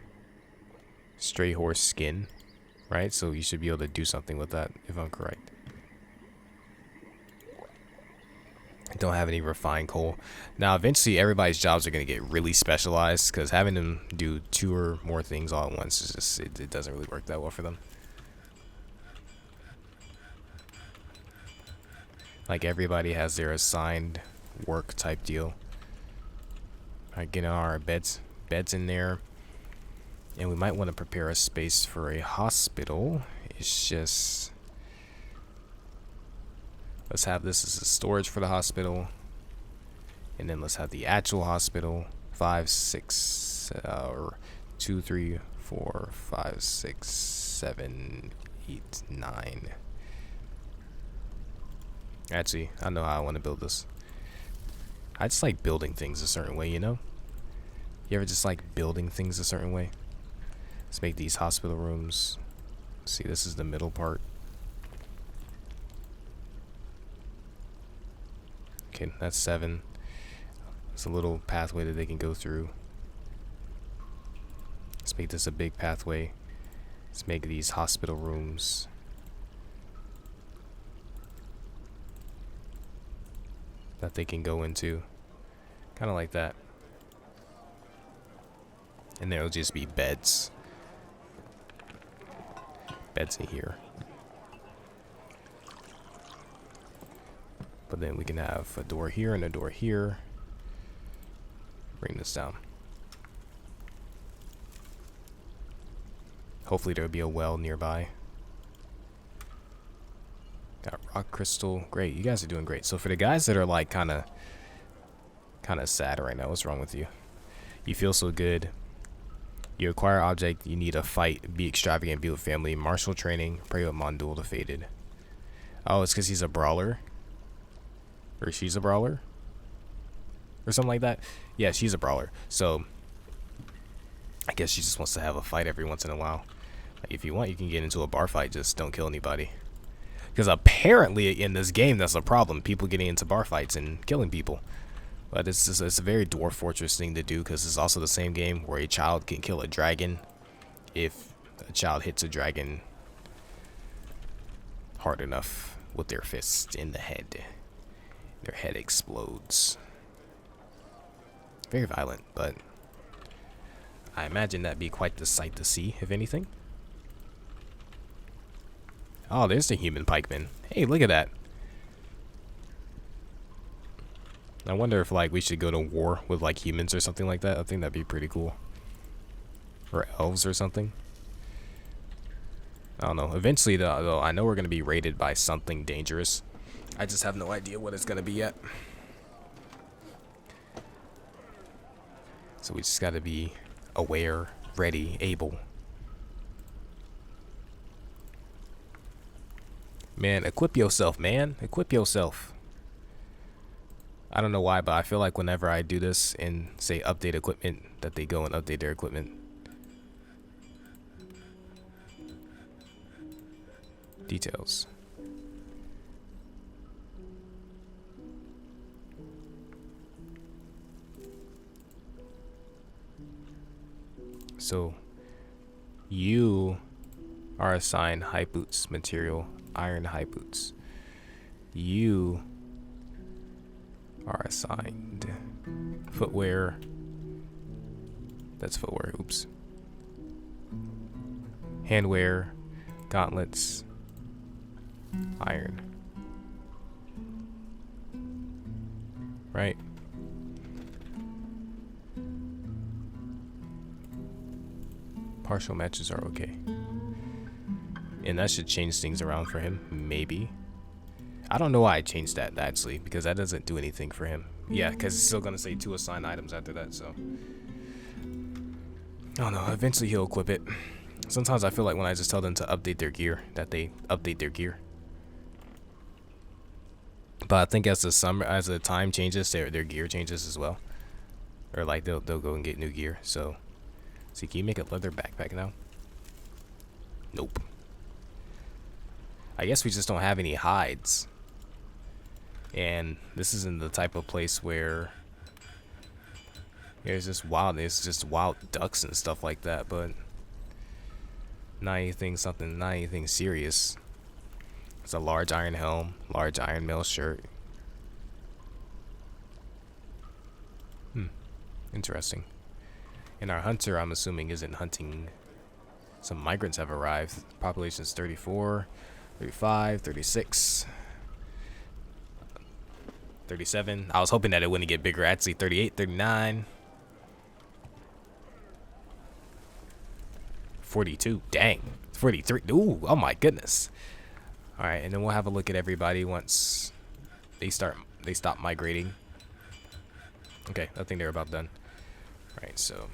stray horse skin, right? So you should be able to do something with that, if I'm correct. I don't have any refined coal. Now, eventually, everybody's jobs are going to get really specialized, because having them do 2 or more things all at once is just, it doesn't really work that well for them. Like, everybody has their assigned work type deal. Alright, getting our beds in there. And we might want to prepare a space for a hospital. It's just, let's have this as a storage for the hospital. And then let's have the actual hospital. 5, 6, or 2, 3, 4, 5, 6, 7, 8, 9. Actually, I know how I want to build this. I just like building things a certain way, you know? You ever just like building things a certain way? Let's make these hospital rooms. See, this is the middle part. Okay, that's 7. It's a little pathway that they can go through. Let's make this a big pathway. Let's make these hospital rooms. That they can go into. Kind of like that. And there'll just be beds. Beds in here. But then we can have a door here and a door here. Bring this down. Hopefully there'll be a well nearby. Got rock crystal. Great. You guys are doing great. So for the guys that are like kind of sad right now, what's wrong with you? You feel so good. You acquire object. You need a fight. Be extravagant. Be with family. Martial training. Pray with Monduel the Fated. Oh, it's because he's a brawler. Or she's a brawler. Or something like that. Yeah, she's a brawler. So I guess she just wants to have a fight every once in a while. Like, if you want, you can get into a bar fight. Just don't kill anybody. Because apparently in this game, that's a problem. People getting into bar fights and killing people. But it's a very Dwarf Fortress thing to do, because it's also the same game where a child can kill a dragon if a child hits a dragon hard enough with their fist in the head. Their head explodes. Very violent, but I imagine that'd be quite the sight to see, if anything. Oh, there's the human pikeman. Hey, look at that. I wonder if like we should go to war with like humans or something like that. I think that'd be pretty cool. Or elves or something. I don't know. Eventually though, I know we're gonna be raided by something dangerous. I just have no idea what it's gonna be yet. So we just gotta be aware, ready, able. Man, equip yourself, man. Equip yourself. I don't know why, but I feel like whenever I do this and say update equipment, that they go and update their equipment. Details. So you are assigned high boots material, iron high boots. You are assigned footwear. That's footwear. Oops. Handwear, gauntlets, iron. Right? Partial matches are okay. And that should change things around for him, maybe. I don't know why I changed that, actually, because that doesn't do anything for him. Yeah, because it's still going to say 2 assigned items after that, so. I don't know, eventually he'll equip it. Sometimes I feel like when I just tell them to update their gear, that they update their gear. But I think as the time changes, their gear changes as well. Or like they'll go and get new gear, so. See, can you make a leather backpack now? Nope. I guess we just don't have any hides. And this isn't the type of place where there's just wild ducks and stuff like that, but not anything serious. It's a large iron helm, large iron mail shirt. Interesting. And our hunter, I'm assuming, isn't hunting. Some migrants have arrived. Population's 34, 35, 36, 37. I was hoping that it wouldn't get bigger. Actually, 38, 39, 42. Dang. 43. Ooh, oh my goodness. All right, and then we'll have a look at everybody once they stop migrating. Okay, I think they're about done. All right, so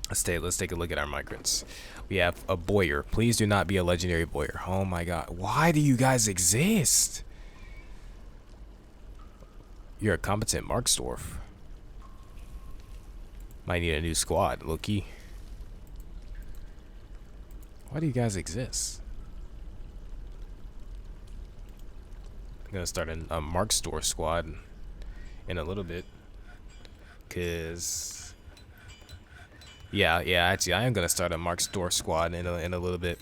let's take a look at our migrants. We have a boyar. Please do not be a legendary boyar. Oh my god. Why do you guys exist? You're a competent Marksdorf. Might need a new squad, low-key. Why do you guys exist? I'm gonna start a Mark Store squad in a little bit. Cause yeah, actually I am gonna start a Mark Store squad in a little bit.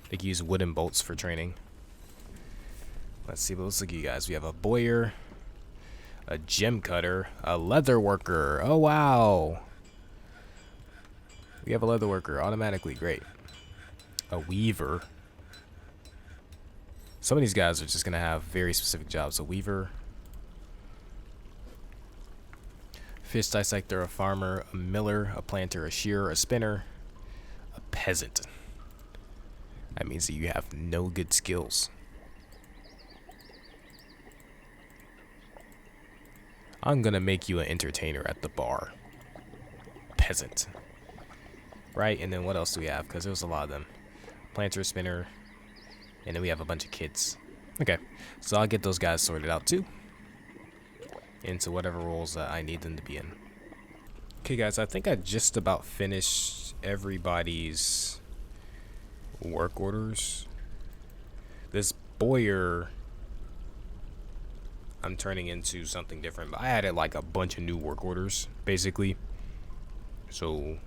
They can use wooden bolts for training. Let's see, let's look at you guys. We have a bowyer, a gem cutter, a leather worker. Oh wow. We have a leather worker automatically, great. A weaver. Some of these guys are just gonna have very specific jobs. A weaver, fish dissector, a farmer, a miller, a planter, a shearer, a spinner, a peasant. That means that you have no good skills. I'm gonna make you an entertainer at the bar. Peasant. Right, and then what else do we have? Because there's a lot of them. Planter, spinner, and then we have a bunch of kids. Okay, so I'll get those guys sorted out too. Into whatever roles that I need them to be in. Okay guys, I think I just about finished everybody's work orders. This bowyer I'm turning into something different, but I added like a bunch of new work orders basically. So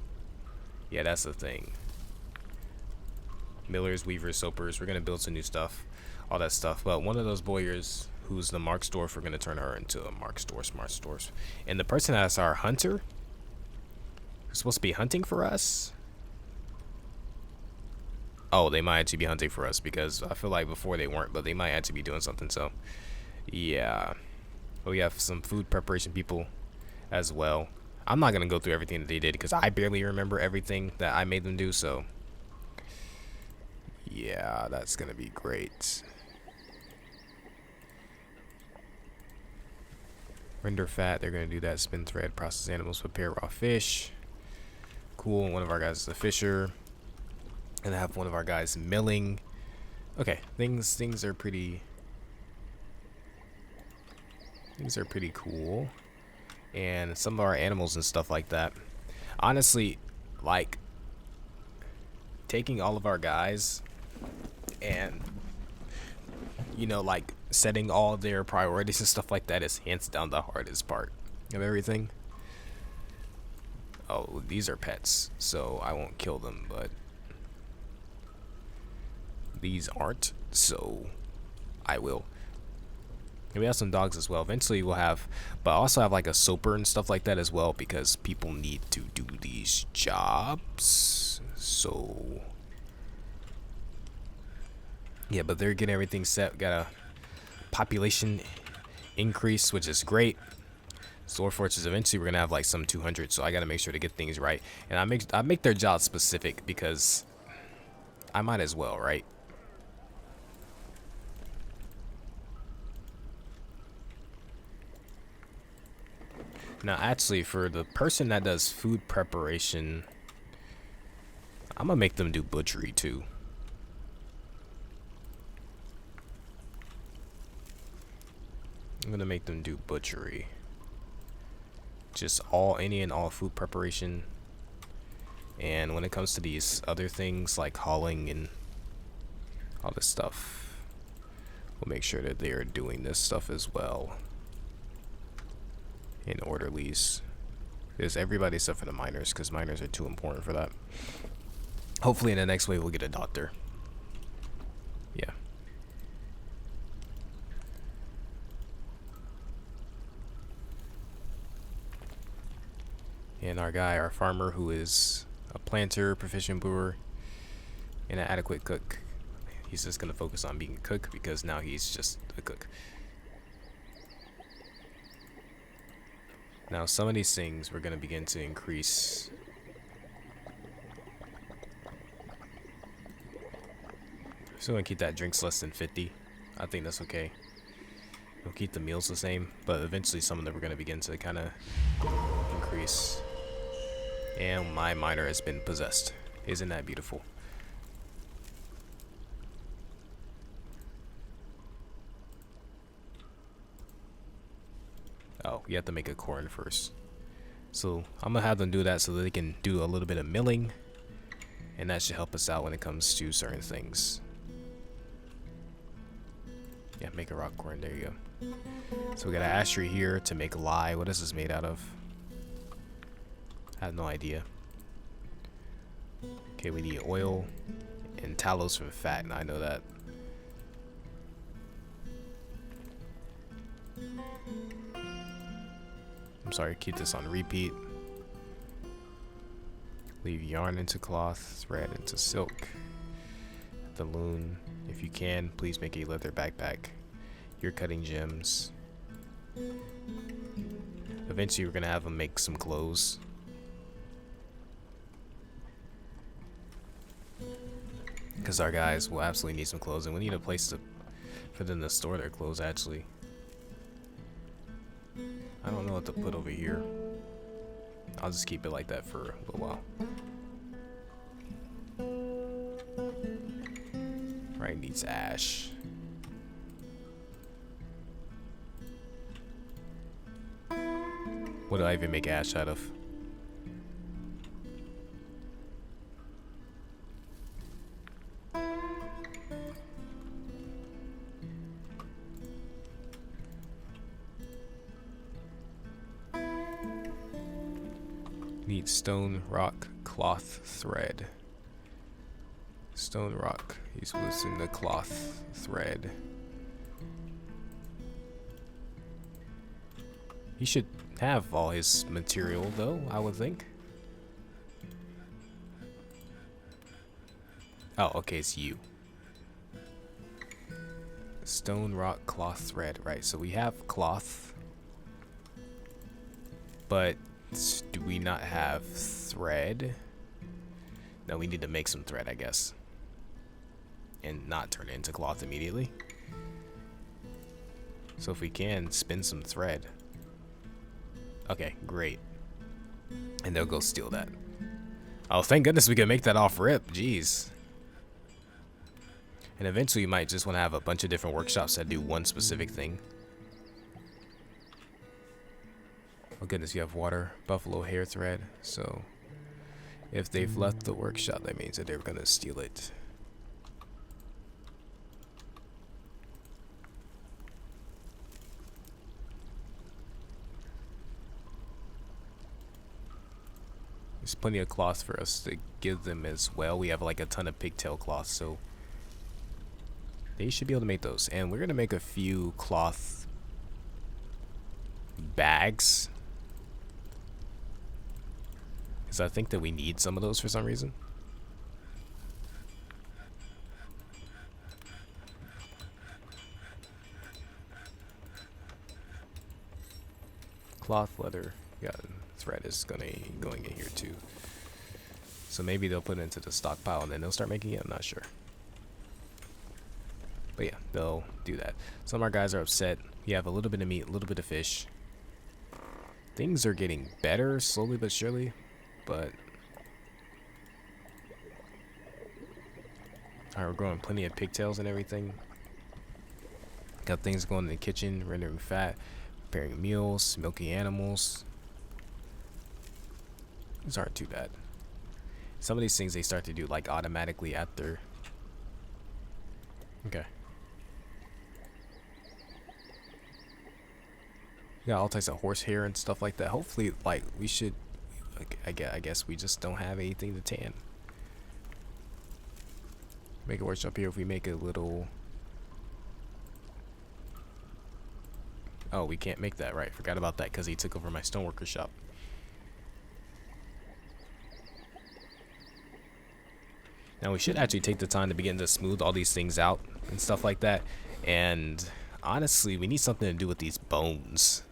yeah, that's the thing. Millers, weavers, soapers, we're gonna build some new stuff, all that stuff. But one of those bowyers who's the Mark Dwarf, we're gonna turn her into a Mark Dwarf, Smart Dwarf. And the person that's our hunter, who's supposed to be hunting for us. Oh, they might actually be hunting for us because I feel like before they weren't, but they might actually be doing something. So yeah, we have some food preparation people as well. I'm not gonna go through everything that they did because I barely remember everything that I made them do. So yeah, that's gonna be great. Render fat, they're gonna do that. Spin thread, process animals, prepare raw fish. Cool. One of our guys is a fisher, and I have one of our guys milling. Okay, things are pretty cool. And some of our animals and stuff like that. Honestly, like taking all of our guys and like setting all their priorities and stuff like that is hands down the hardest part of everything. Oh, these are pets, so I won't kill them, but these aren't, so I will. And we have some dogs as well. Eventually we'll have, but I also have like a soaper and stuff like that as well because people need to do these jobs. So yeah, but they're getting everything set. Got a population increase, which is great. Dwarf Fortress, eventually we're gonna have like some 200, so I gotta make sure to get things right. And I make their jobs specific because I might as well, right? Now, actually, for the person that does food preparation, I'm gonna make them do butchery too. I'm gonna make them do butchery. Just any and all food preparation. And when it comes to these other things like hauling and all this stuff, we'll make sure that they are doing this stuff as well. In orderlies. There's everybody except for the miners, because miners are too important for that. Hopefully in the next wave we'll get a doctor. Yeah. And our farmer, who is a planter, proficient brewer, and an adequate cook. He's just gonna focus on being a cook because now he's just a cook. Now some of these things we're gonna begin to increase. So gonna keep that drinks less than 50. I think that's okay. We'll keep the meals the same, but eventually some of them we're gonna begin to kind of increase. And my miner has been possessed. Isn't that beautiful? Oh, you have to make a corn first. So I'm gonna have them do that so that they can do a little bit of milling, and that should help us out when it comes to certain things. Yeah, make a rock corn. There you go. So we got an ash tree here to make lye. What is this made out of? I have no idea. Okay, we need oil and tallows from fat, and I know that. I'm sorry, keep this on repeat. Leave yarn into cloth, thread into silk. The loom, if you can, please make a leather backpack. You're cutting gems. Eventually, we're gonna have them make some clothes. Because our guys will absolutely need some clothes, and we need a place for them to store their clothes, actually. I don't know what to put over here. I'll just keep it like that for a little while. Right, needs ash. What do I even make ash out of? Need stone, rock, cloth, thread. Stone, rock. He's loosening the cloth, thread. He should have all his material, though, I would think. Oh, okay, it's you. Stone, rock, cloth, thread. Right, so we have cloth. But do we not have thread? No, we need to make some thread, I guess. And not turn it into cloth immediately. So if we can, spin some thread. Okay, great. And they'll go steal that. Oh, thank goodness we can make that off rip. Jeez. And eventually you might just want to have a bunch of different workshops that do one specific thing. Oh goodness, you have water, buffalo hair thread. So if they've left the workshop, that means that they're gonna steal it. There's plenty of cloth for us to give them as well. We have like a ton of pigtail cloth, so they should be able to make those. And we're gonna make a few cloth bags, because I think that we need some of those for some reason. Cloth, leather, yeah, thread is going in here too. So maybe they'll put it into the stockpile and then they'll start making it. I'm not sure. But yeah, they'll do that. Some of our guys are upset. We have a little bit of meat, a little bit of fish. Things are getting better slowly but surely. But alright, we're growing plenty of pigtails and everything. Got things going in the kitchen, rendering fat, preparing meals, milking animals. These aren't too bad. Some of these things they start to do like automatically after. Okay. Got all types of horsehair and stuff like that. Hopefully, like, we should. I guess we just don't have anything to tan. Make a workshop here. If we make a little. Oh, we can't make that, right? Forgot about that because he took over my stoneworker shop. Now we should actually take the time to begin to smooth all these things out and stuff like that. And honestly, we need something to do with these bones.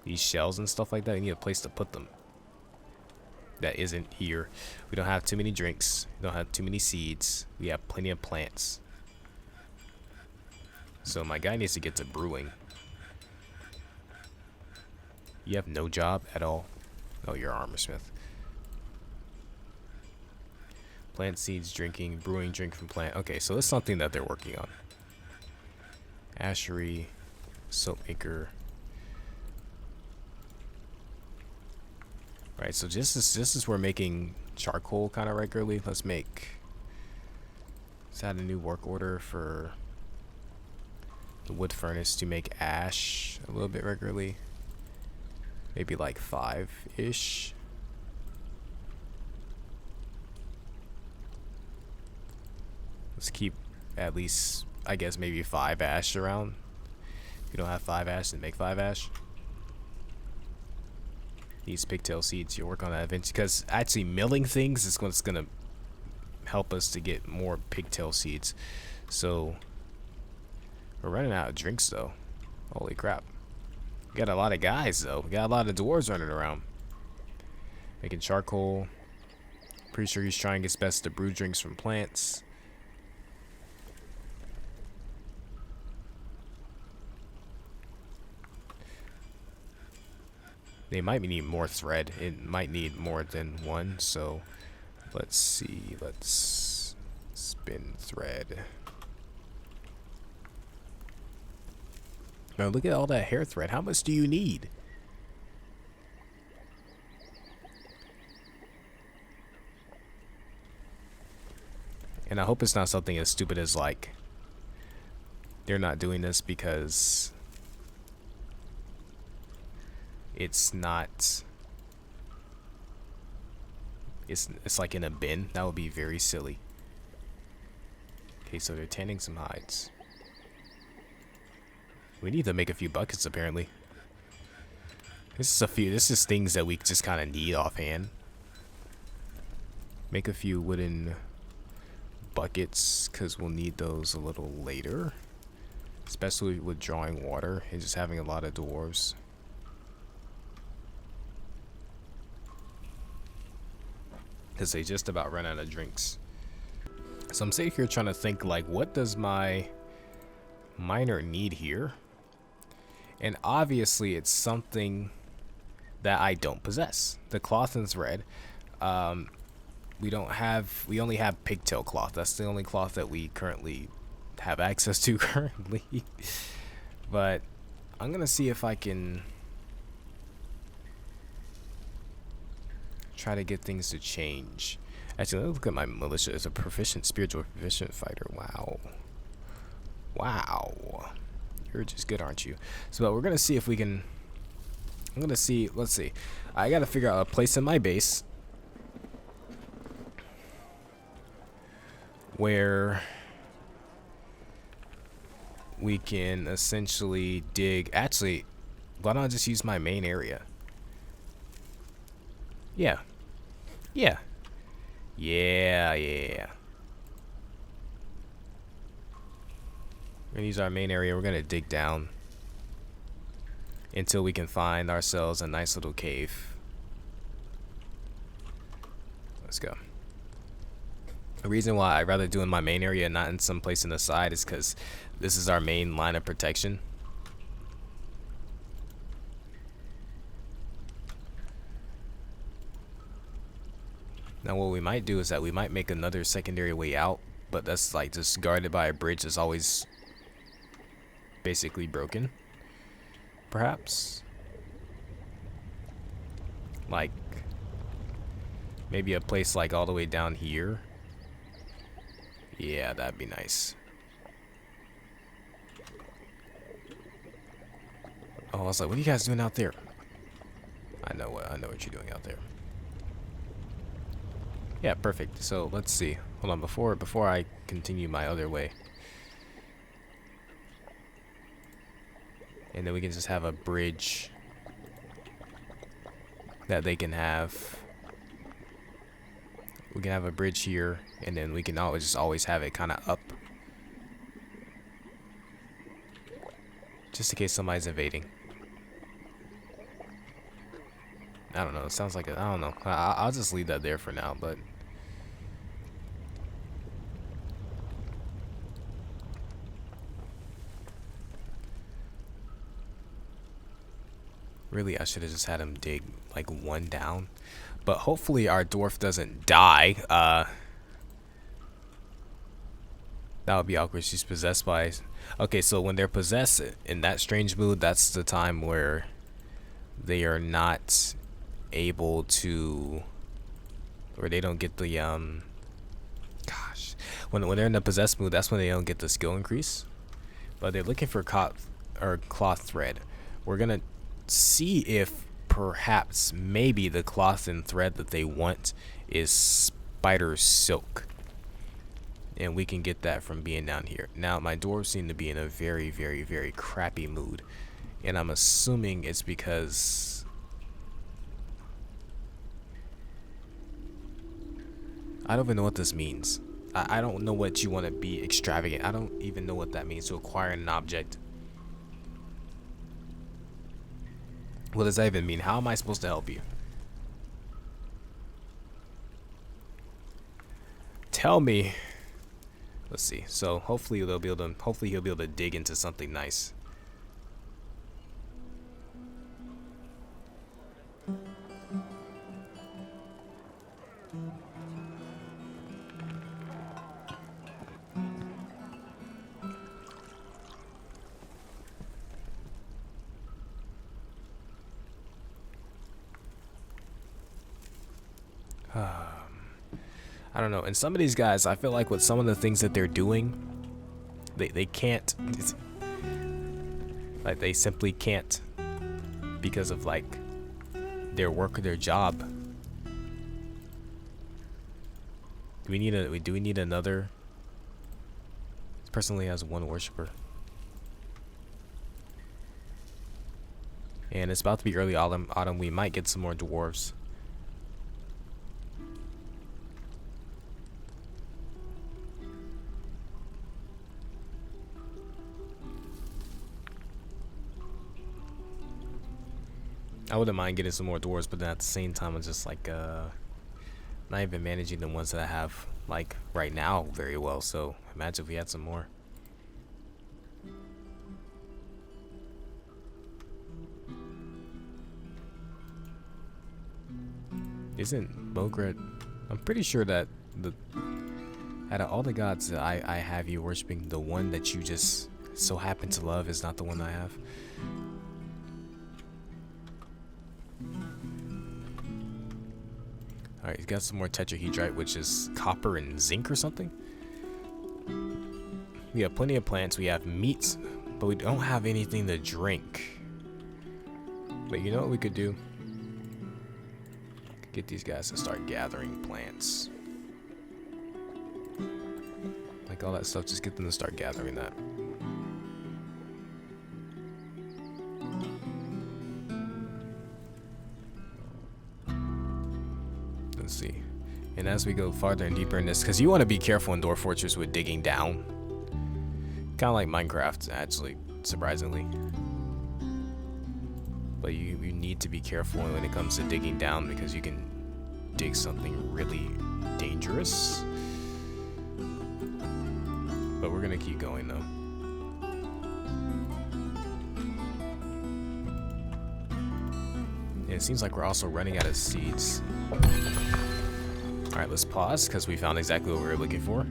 These shells and stuff like that. We need a place to put them. That isn't here. We don't have too many drinks. We don't have too many seeds. We have plenty of plants. So my guy needs to get to brewing. You have no job at all? Oh, you're an armorsmith. Plant seeds, drinking, brewing, drink from plant. Okay, so it's something that they're working on. Ashery, soap maker. Right, so just as we're making charcoal kind of regularly, let's add a new work order for the wood furnace to make ash a little bit regularly. Maybe like 5-ish. Let's keep at least, I guess, maybe 5 ash around. If you don't have 5 ash, then make 5 ash. These pigtail seeds, you'll work on that eventually, because actually milling things is what's gonna help us to get more pigtail seeds. So we're running out of drinks though. Holy crap. We got a lot of guys though. We got a lot of dwarves running around. Making charcoal. Pretty sure he's trying his best to brew drinks from plants. They might need more thread. It might need more than one, so let's see. Let's spin thread. Now look at all that hair thread. How much do you need? And I hope it's not something as stupid as like they're not doing this because it's not, it's like in a bin. That would be very silly. Okay, so they're tanning some hides. We need to make a few buckets apparently. This is things that we just kind of need offhand. Make a few wooden buckets because we'll need those a little later, especially with drawing water and just having a lot of dwarves. Because they just about run out of drinks. So I'm sitting here trying to think, like, what does my miner need here? And obviously it's something that I don't possess. The cloth and thread. We only have pigtail cloth. That's the only cloth that we currently have access to currently. But I'm gonna see if I can try to get things to change. Actually, let's look at my militia. As a proficient spiritual proficient fighter. Wow, you're just good, aren't you? So we're gonna see if we can. Let's see. I gotta figure out a place in my base where we can essentially dig. Actually, why don't I just use my main area? Yeah. We're gonna use our main area. We're gonna dig down until we can find ourselves a nice little cave. Let's go. The reason why I'd rather do in my main area and not in some place in the side is because this is our main line of protection. Now what we might do is that we might make another secondary way out, but that's like just guarded by a bridge that's always basically broken. Perhaps. Like maybe a place like all the way down here. Yeah, that'd be nice. Oh, I was like, what are you guys doing out there? I know what you're doing out there. Yeah, perfect. So let's see. Hold on, before I continue my other way. And then we can just have a bridge that they can have. We can have a bridge here, and then we can always have it kind of up. Just in case somebody's invading. I don't know. It sounds like I don't know. I'll just leave that there for now, but really I should have just had him dig like one down. But hopefully our dwarf doesn't die. That would be awkward. She's possessed by. Okay, so when they're possessed in that strange mood, that's the time where they are not able to, or they don't get the gosh, when they're in the possessed mood, that's when they don't get the skill increase. But they're looking for cloth thread. We're gonna see if perhaps maybe the cloth and thread that they want is spider silk, and we can get that from being down here. Now my dwarves seem to be in a very, very, very crappy mood, and I'm assuming it's because I don't even know what this means. I don't know what you want to be extravagant. I don't even know what that means, to acquire an object. What does that even mean? How am I supposed to help you? Tell me. Let's see. So hopefully he'll be able to dig into something nice. I don't know. And some of these guys, I feel like with some of the things that they're doing, they can't, like they simply can't, because of like their work or their job. Do we need another? This person only has one worshiper. And it's about to be early autumn. We might get some more dwarves. I wouldn't mind getting some more dwarves, but then at the same time, I'm just like, not even managing the ones that I have, like, right now very well. So imagine if we had some more. Isn't Mogret? I'm pretty sure that out of all the gods that I have you worshiping, the one that you just so happen to love is not the one I have. Alright, he's got some more tetrahedrite, which is copper and zinc or something. We have plenty of plants, we have meats, but we don't have anything to drink. But you know what we could do? Get these guys to start gathering plants. Like all that stuff, just get them to start gathering that. Let's see. And as we go farther and deeper in this, because you want to be careful in Dwarf Fortress with digging down. Kind of like Minecraft, actually, surprisingly. But you need to be careful when it comes to digging down, because you can dig something really dangerous. But we're going to keep going, though. And it seems like we're also running out of seeds. Alright, let's pause, because we found exactly what we were looking for.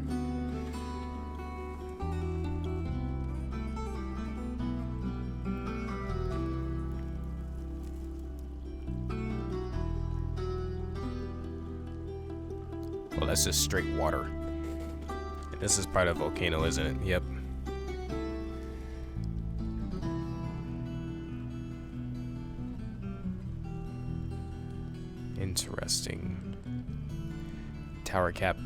Well, that's just straight water. And this is part of a volcano, isn't it? Yep. Interesting. Tower cap.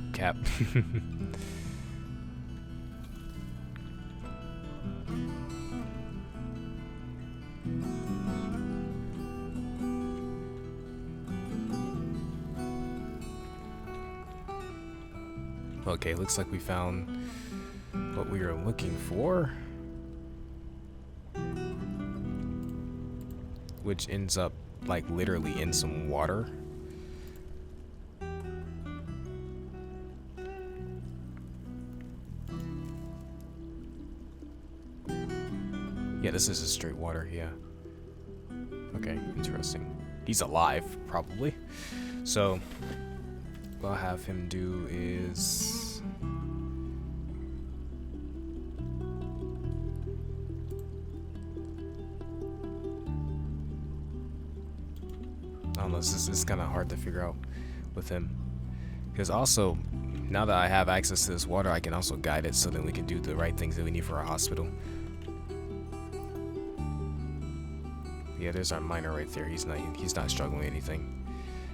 Okay, looks like we found what we were looking for, which ends up like literally in some water. Yeah, this is a straight water, yeah. Okay, interesting. He's alive, probably. So, what I'll have him do is... I don't know, this is kind of hard to figure out with him. Because also, now that I have access to this water, I can also guide it so that we can do the right things that we need for our hospital. Yeah, there's our miner right there. He's not struggling with anything.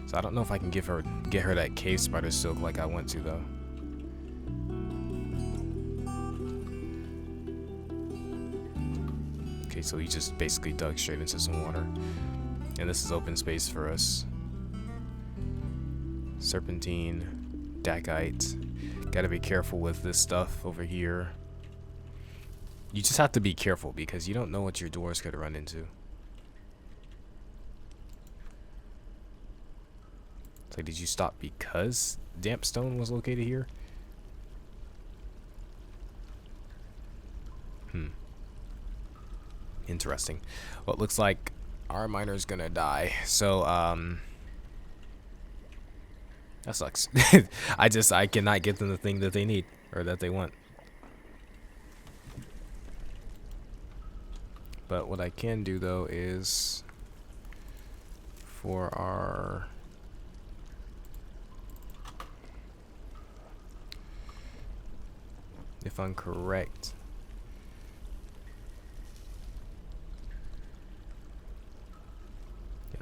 So I don't know if I can get her that cave spider silk like I want to though. Okay, so he just basically dug straight into some water. And this is open space for us. Serpentine, Dakite. Gotta be careful with this stuff over here. You just have to be careful because you don't know what your dwarves could run into. It's like, did you stop because damp stone was located here? Interesting. Well, it looks like our miner's gonna die. So, that sucks. I cannot get them the thing that they need or that they want. But what I can do though is for our if I'm correct,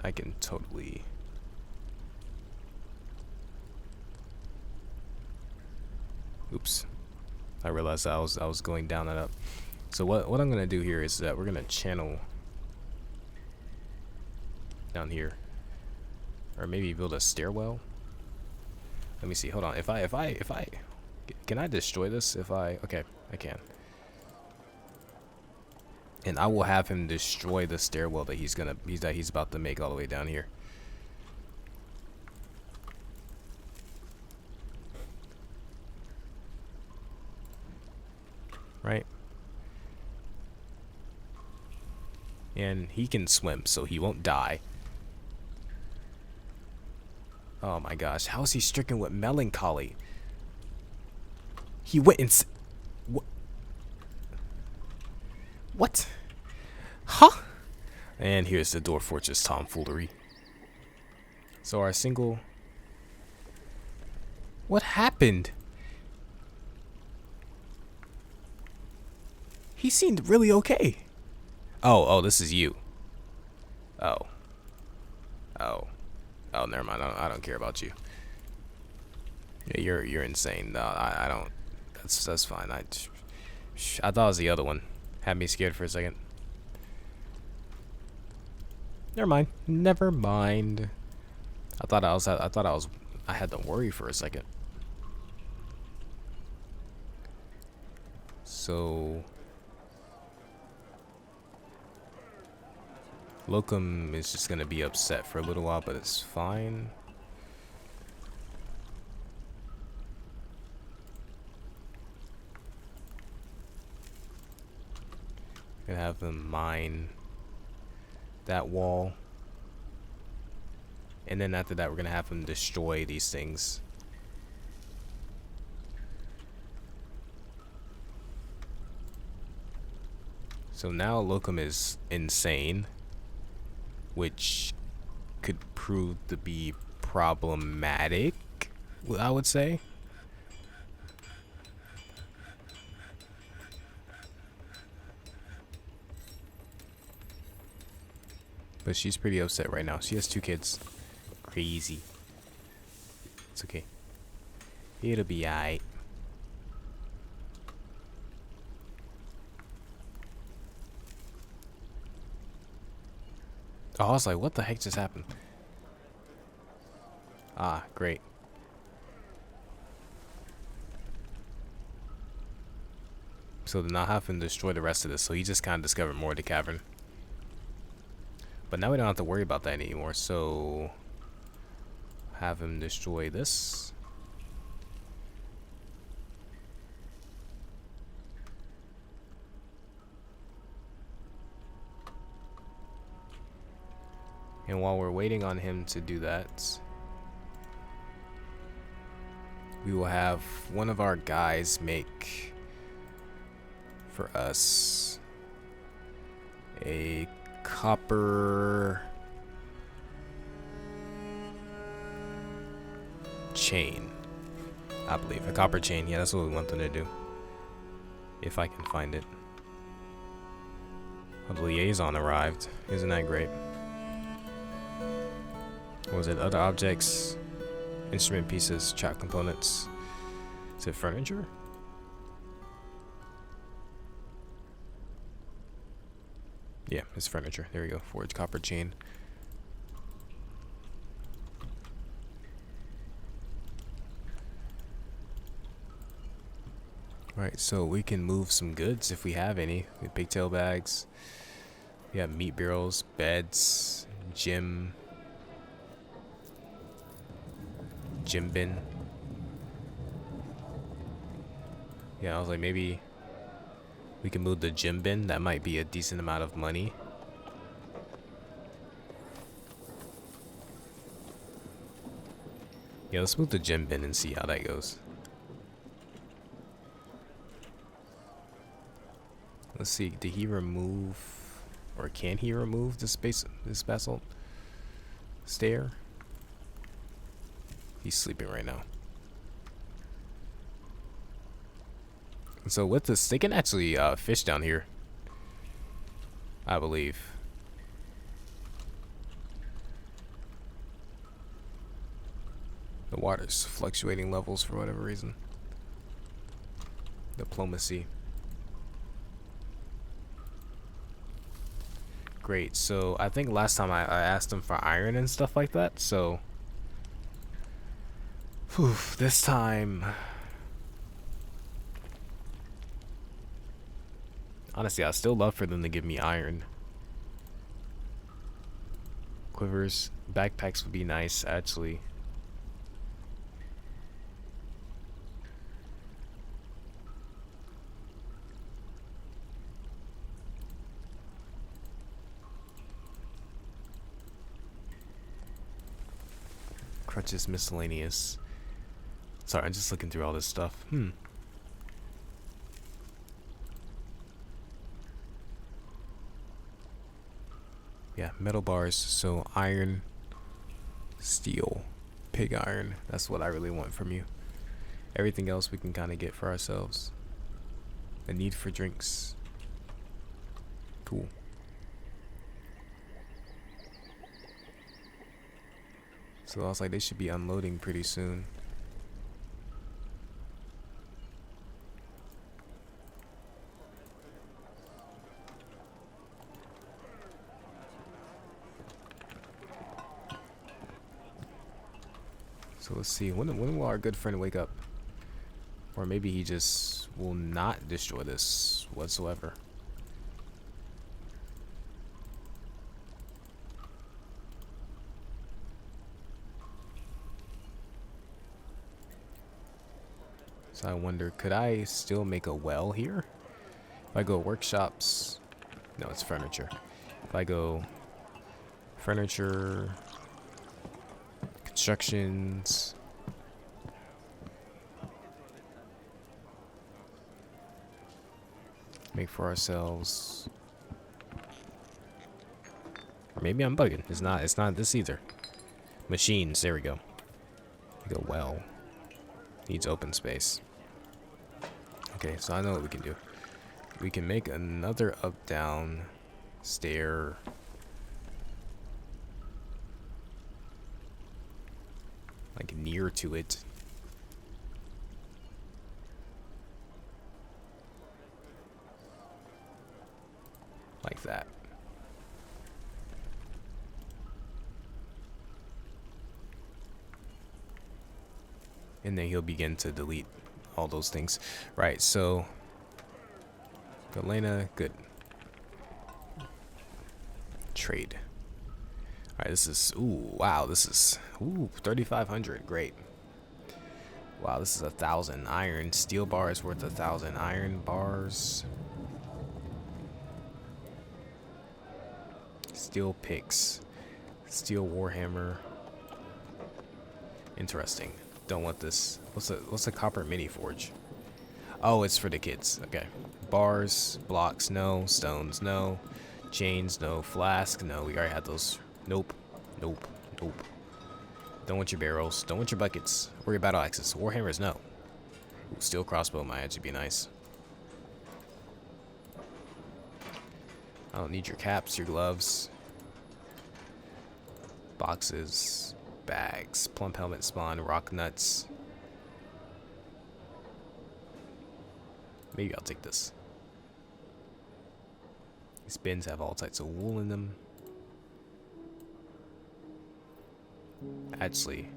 I can totally oops. I realized I was going down and up. So what I'm gonna do here is that we're gonna channel down here. Or maybe build a stairwell. Let me see, hold on. If I can I destroy this okay, I can. And I will have him destroy the stairwell that he's about to make all the way down here. Right? And he can swim, so he won't die. Oh my gosh, how is he stricken with melancholy? He went and what? Huh? And here's the Dwarf Fortress tomfoolery. So our single... What happened? He seemed really okay. Oh, this is you. Oh, never mind. I don't care about you. Yeah, you're insane. No, I don't. That's fine. I thought it was the other one. Had me scared for a second. Never mind. Never mind. I had to worry for a second. So Locum is just gonna be upset for a little while, but it's fine. Gonna have them mine that wall, and then after that we're gonna have them destroy these things. So now Locum is insane, which could prove to be problematic, I would say. But she's pretty upset right now. She has 2 kids. Crazy. It's okay. It'll be alright. Oh, I was like, what the heck just happened? Ah, great. So then I'll have him destroy the rest of this. So he just kind of discovered more of the cavern. But now we don't have to worry about that anymore. So have him destroy this. And while we're waiting on him to do that, we will have one of our guys make for us a copper chain, I believe. A copper chain. Yeah, that's what we want them to do. If I can find it. Oh, the liaison arrived. Isn't that great? What was it? Other objects, instrument pieces, chat components. Is it furniture? Yeah, it's furniture. There we go. Forge copper chain. Alright, so we can move some goods if we have any. We have pigtail bags. We have meat barrels, beds, gym bin. Yeah, I was like, maybe we can move the gym bin. That might be a decent amount of money. Yeah, let's move the gym bin and see how that goes. Let's see, did he remove, or can he remove this basalt stair? He's sleeping right now. And so with this, they can actually fish down here, I believe. The water's fluctuating levels for whatever reason. Diplomacy. Great, so I think last time I asked him for iron and stuff like that, so whew, this time honestly I'd still love for them to give me iron. Quivers, backpacks would be nice actually. Crutches, miscellaneous. Sorry, I'm just looking through all this stuff. Yeah, metal bars. So iron, steel, pig iron. That's what I really want from you. Everything else we can kind of get for ourselves. The need for drinks. Cool. So I was like, they should be unloading pretty soon. So let's see, when will our good friend wake up? Or maybe he just will not destroy this whatsoever. So I wonder, could I still make a well here? If I go workshops, no, it's furniture. If I go furniture, constructions, make for ourselves, or maybe I'm bugging. It's not this either. Machines, there we go. We go well. Needs open space. Okay, so I know what we can do. We can make another up-down stair. Like near to it. Like that. And then he'll begin to delete all those things. Right, so Galena, good. Trade. Alright, this is, ooh, wow, this is, ooh, 3,500, great. Wow, this is 1,000 iron. Steel bar is worth 1,000 iron bars. Steel picks. Steel warhammer. Interesting. Don't want this. What's a copper mini forge? Oh, it's for the kids. Okay. Bars, blocks, no. Stones, no. Chains, no. Flask, no. We already had those. Nope. Nope. Nope. Don't want your barrels. Don't want your buckets. Or your battle axes. Warhammers, no. Ooh, steel crossbow might actually be nice. I don't need your caps, your gloves. Boxes. Bags. Plump helmet spawn. Rock nuts. Maybe I'll take this. These bins have all types of wool in them. Actually,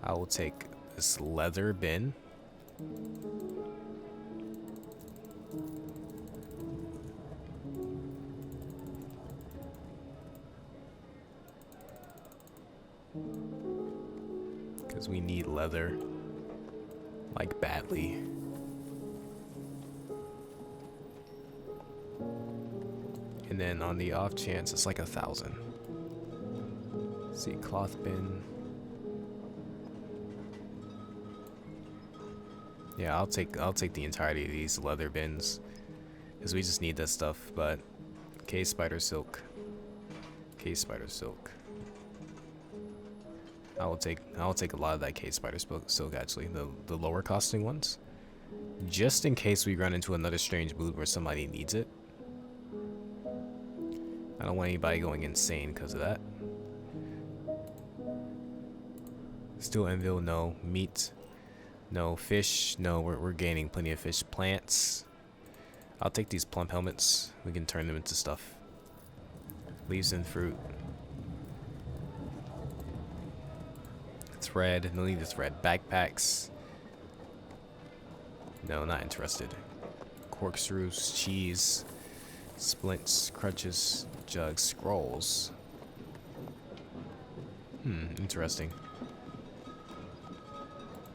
I will take this leather bin. Because we need leather, like badly. And then on the off chance, it's like 1,000. See, cloth bin. Yeah, I'll take the entirety of these leather bins, because we just need this stuff. But cave spider silk. Cave spider silk. I'll take a lot of that cave spider silk actually, the lower costing ones, just in case we run into another strange mood where somebody needs it. I don't want anybody going insane because of that. Steel anvil, no. Meat, no. Fish, no. We're gaining plenty of fish. Plants. I'll take these plump helmets. We can turn them into stuff. Leaves and fruit. Thread. No need the thread. Backpacks. No, not interested. Corkscrews, cheese, splints, crutches, jugs, scrolls. Interesting.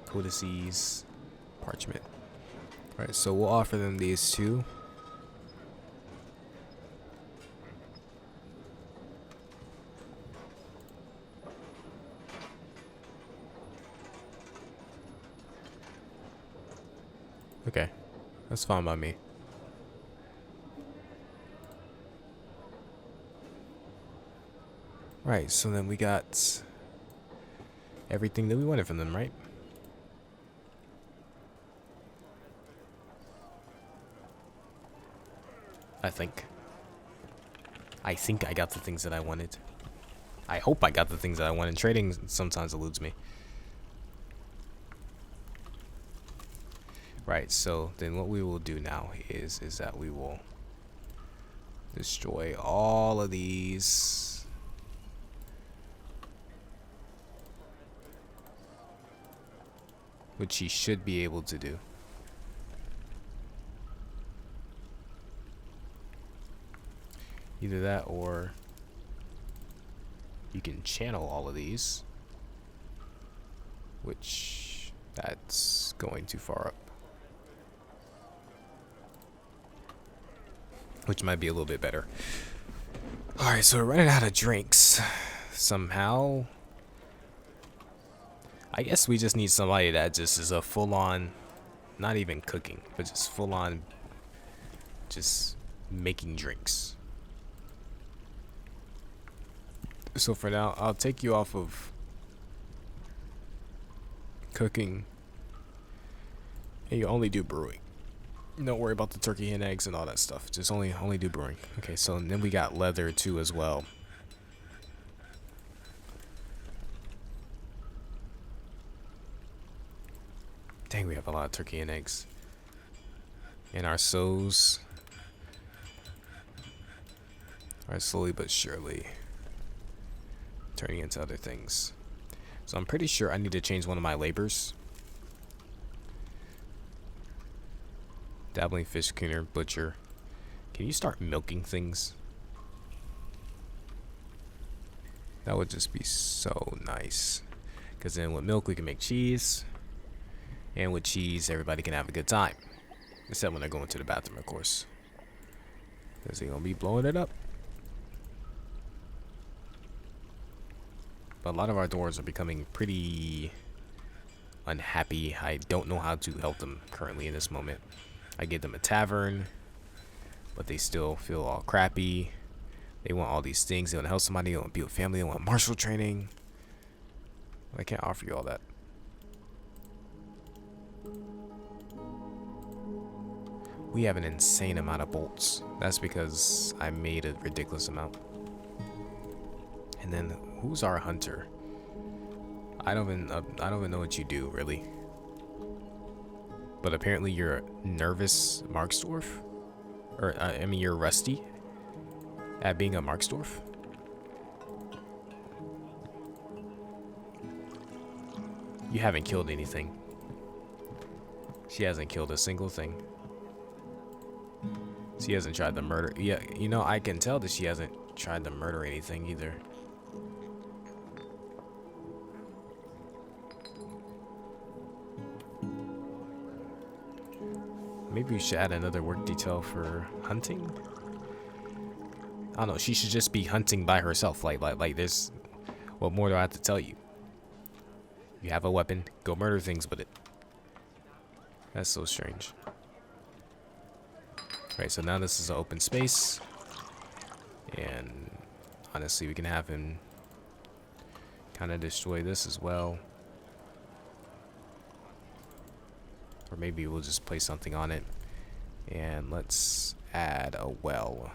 Codices, parchment. Alright, so we'll offer them these two. Okay, that's fine by me. Right, so then we got everything that we wanted from them, right? I think I got the things that I wanted. I hope I got the things that I wanted. Trading sometimes eludes me. Right, so then what we will do now is that we will destroy all of these. Which he should be able to do. Either that or you can channel all of these. Which that's going too far up. Which might be a little bit better. Alright, so we're running out of drinks. Somehow. I guess we just need somebody that just is a full-on, not even cooking, but just full-on, just making drinks. So for now, I'll take you off of cooking, and you only do brewing. Don't worry about the turkey and eggs and all that stuff. Just only do brewing. Okay, so then we got leather too as well. Dang, we have a lot of turkey and eggs. And our sows are slowly but surely turning into other things. So I'm pretty sure I need to change one of my labors. Dabbling fish cleaner, butcher. Can you start milking things? That would just be so nice. Because then with milk we can make cheese. And with cheese everybody can have a good time. Except when they're going to the bathroom, of course. Because they're going to be blowing it up. But a lot of our dwarves are becoming pretty unhappy. I don't know how to help them currently in this moment. I give them a tavern, but they still feel all crappy. They want all these things. They want to help somebody. They want to be with family. They want martial training. I can't offer you all that. We have an insane amount of bolts. That's because I made a ridiculous amount. And then who's our hunter? I don't even know what you do really. But apparently you're a nervous Marksdorf, or I mean you're rusty at being a Marksdorf. You haven't killed anything. She hasn't killed a single thing. She hasn't tried to murder. Yeah, you know, I can tell that she hasn't tried to murder anything either. Maybe we should add another work detail for hunting. I don't know. She should just be hunting by herself. Like there's. What more do I have to tell you? You have a weapon. Go murder things with it. That's so strange. Right, so now this is an open space. And honestly, we can have him kind of destroy this as well. Or maybe we'll just place something on it. And let's add a well.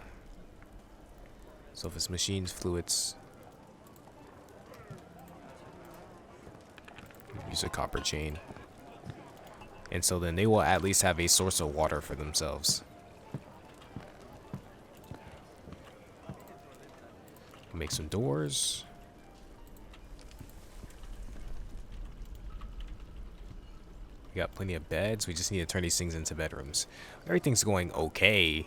So if it's machines, fluids, use a copper chain. And so then they will at least have a source of water for themselves. Make some doors. We got plenty of beds. We just need to turn these things into bedrooms. Everything's going okay,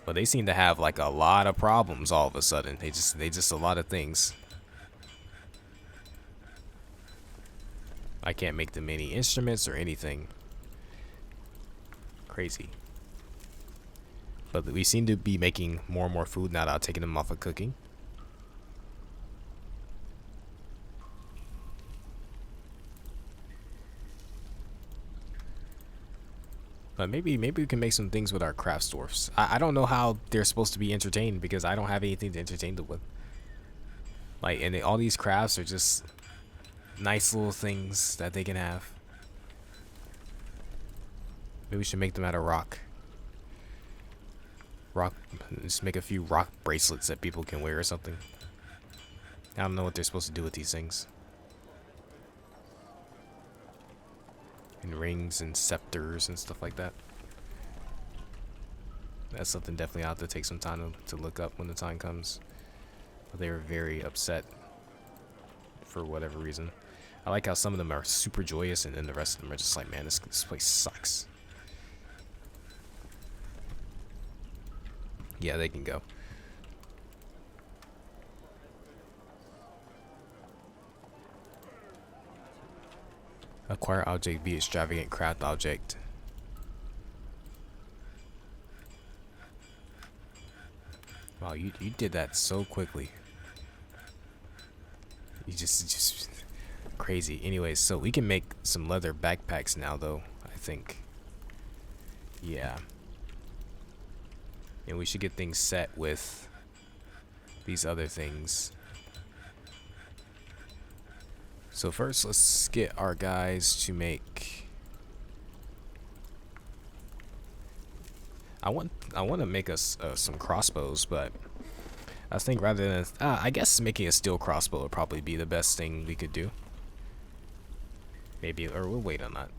but they seem to have like a lot of problems all of a sudden. They just a lot of things. I can't make them any instruments or anything. Crazy. But we seem to be making more and more food now that I've taken them off of cooking. But maybe we can make some things with our craft dwarfs. I don't know how they're supposed to be entertained because I don't have anything to entertain them with. Like, and all these crafts are just nice little things that they can have. Maybe we should make them out of rock. Just make a few rock bracelets that people can wear or something. I don't know what they're supposed to do with these things. And rings and scepters and stuff like that. That's something definitely I'll have to take some time to look up when the time comes. But they were very upset for whatever reason. I like how some of them are super joyous and then the rest of them are just like, man, this place sucks. Yeah, they can go. Acquire object, be extravagant, craft object. Wow, you did that so quickly. You just crazy. Anyways, so we can make some leather backpacks now though, I think. Yeah. And we should get things set with these other things. So first, let's get our guys to make. I want to make us some crossbows, but I think rather than I guess making a steel crossbow would probably be the best thing we could do. Maybe, or we'll wait on that.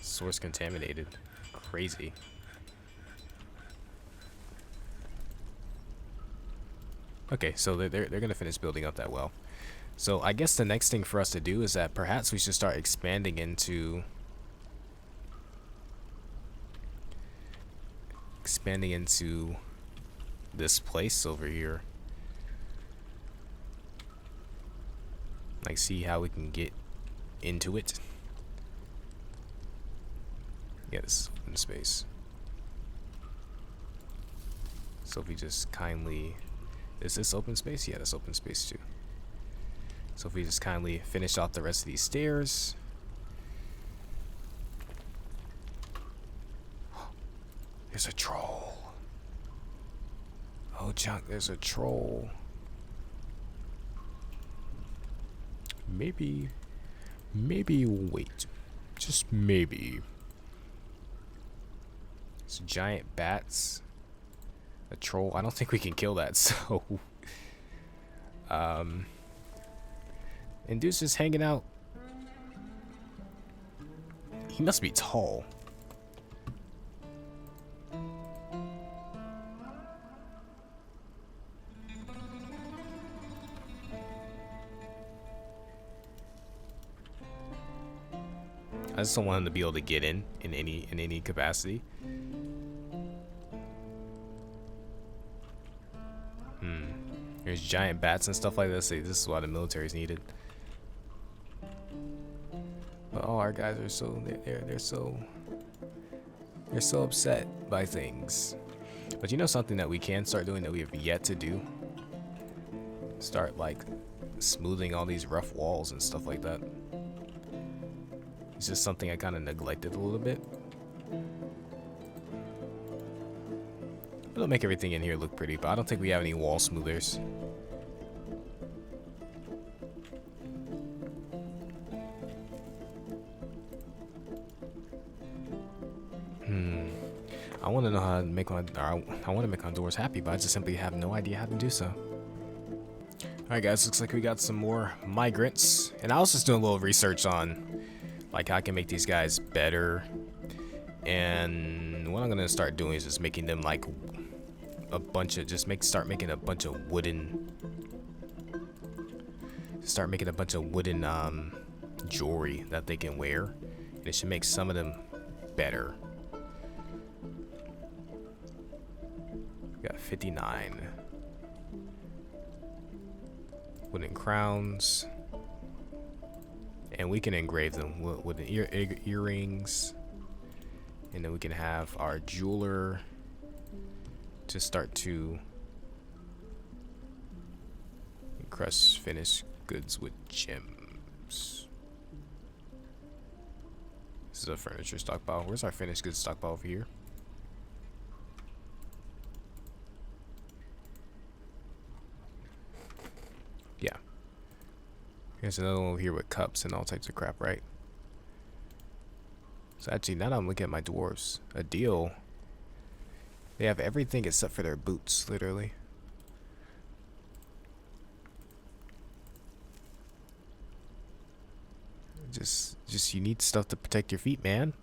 Source contaminated. Crazy. Okay, so they're gonna finish building up that well. So I guess the next thing for us to do is that perhaps we should start expanding into this place over here. Like, see how we can get into it. Yeah, this is open space. So if we just kindly, is this open space? Yeah, that's open space too. So if we just kindly finish off the rest of these stairs. There's a troll. Oh, Junk, there's a troll. maybe wait. Just maybe. It's giant bats. A troll. I don't think we can kill that, so and dude's just hanging out. He must be tall. I just don't want him to be able to get in any capacity. There's giant bats and stuff like this. This is why the military's needed. But all our guys are so they're so upset by things. But you know something that we can start doing that we have yet to do? Start like smoothing all these rough walls and stuff like that. It's just something I kind of neglected a little bit. It'll make everything in here look pretty, but I don't think we have any wall smoothers. I want to know how to make my, I want to make my doors happy, but I just simply have no idea how to do so. Alright guys, looks like we got some more migrants. And I was just doing a little research on like how I can make these guys better. And what I'm gonna start doing is just making them like a bunch of, start making a bunch of wooden jewelry that they can wear. And it should make some of them better. We got 59 wooden crowns, and we can engrave them with earrings, and then we can have our jeweler to start to encrust finished goods with gems. This is a furniture stockpile. Where's our finished goods stockpile over here? Yeah. Here's another one over here with cups and all types of crap, right? So actually, now that I'm looking at my dwarves, a deal. They have everything except for their boots, literally. Just you need stuff to protect your feet, man.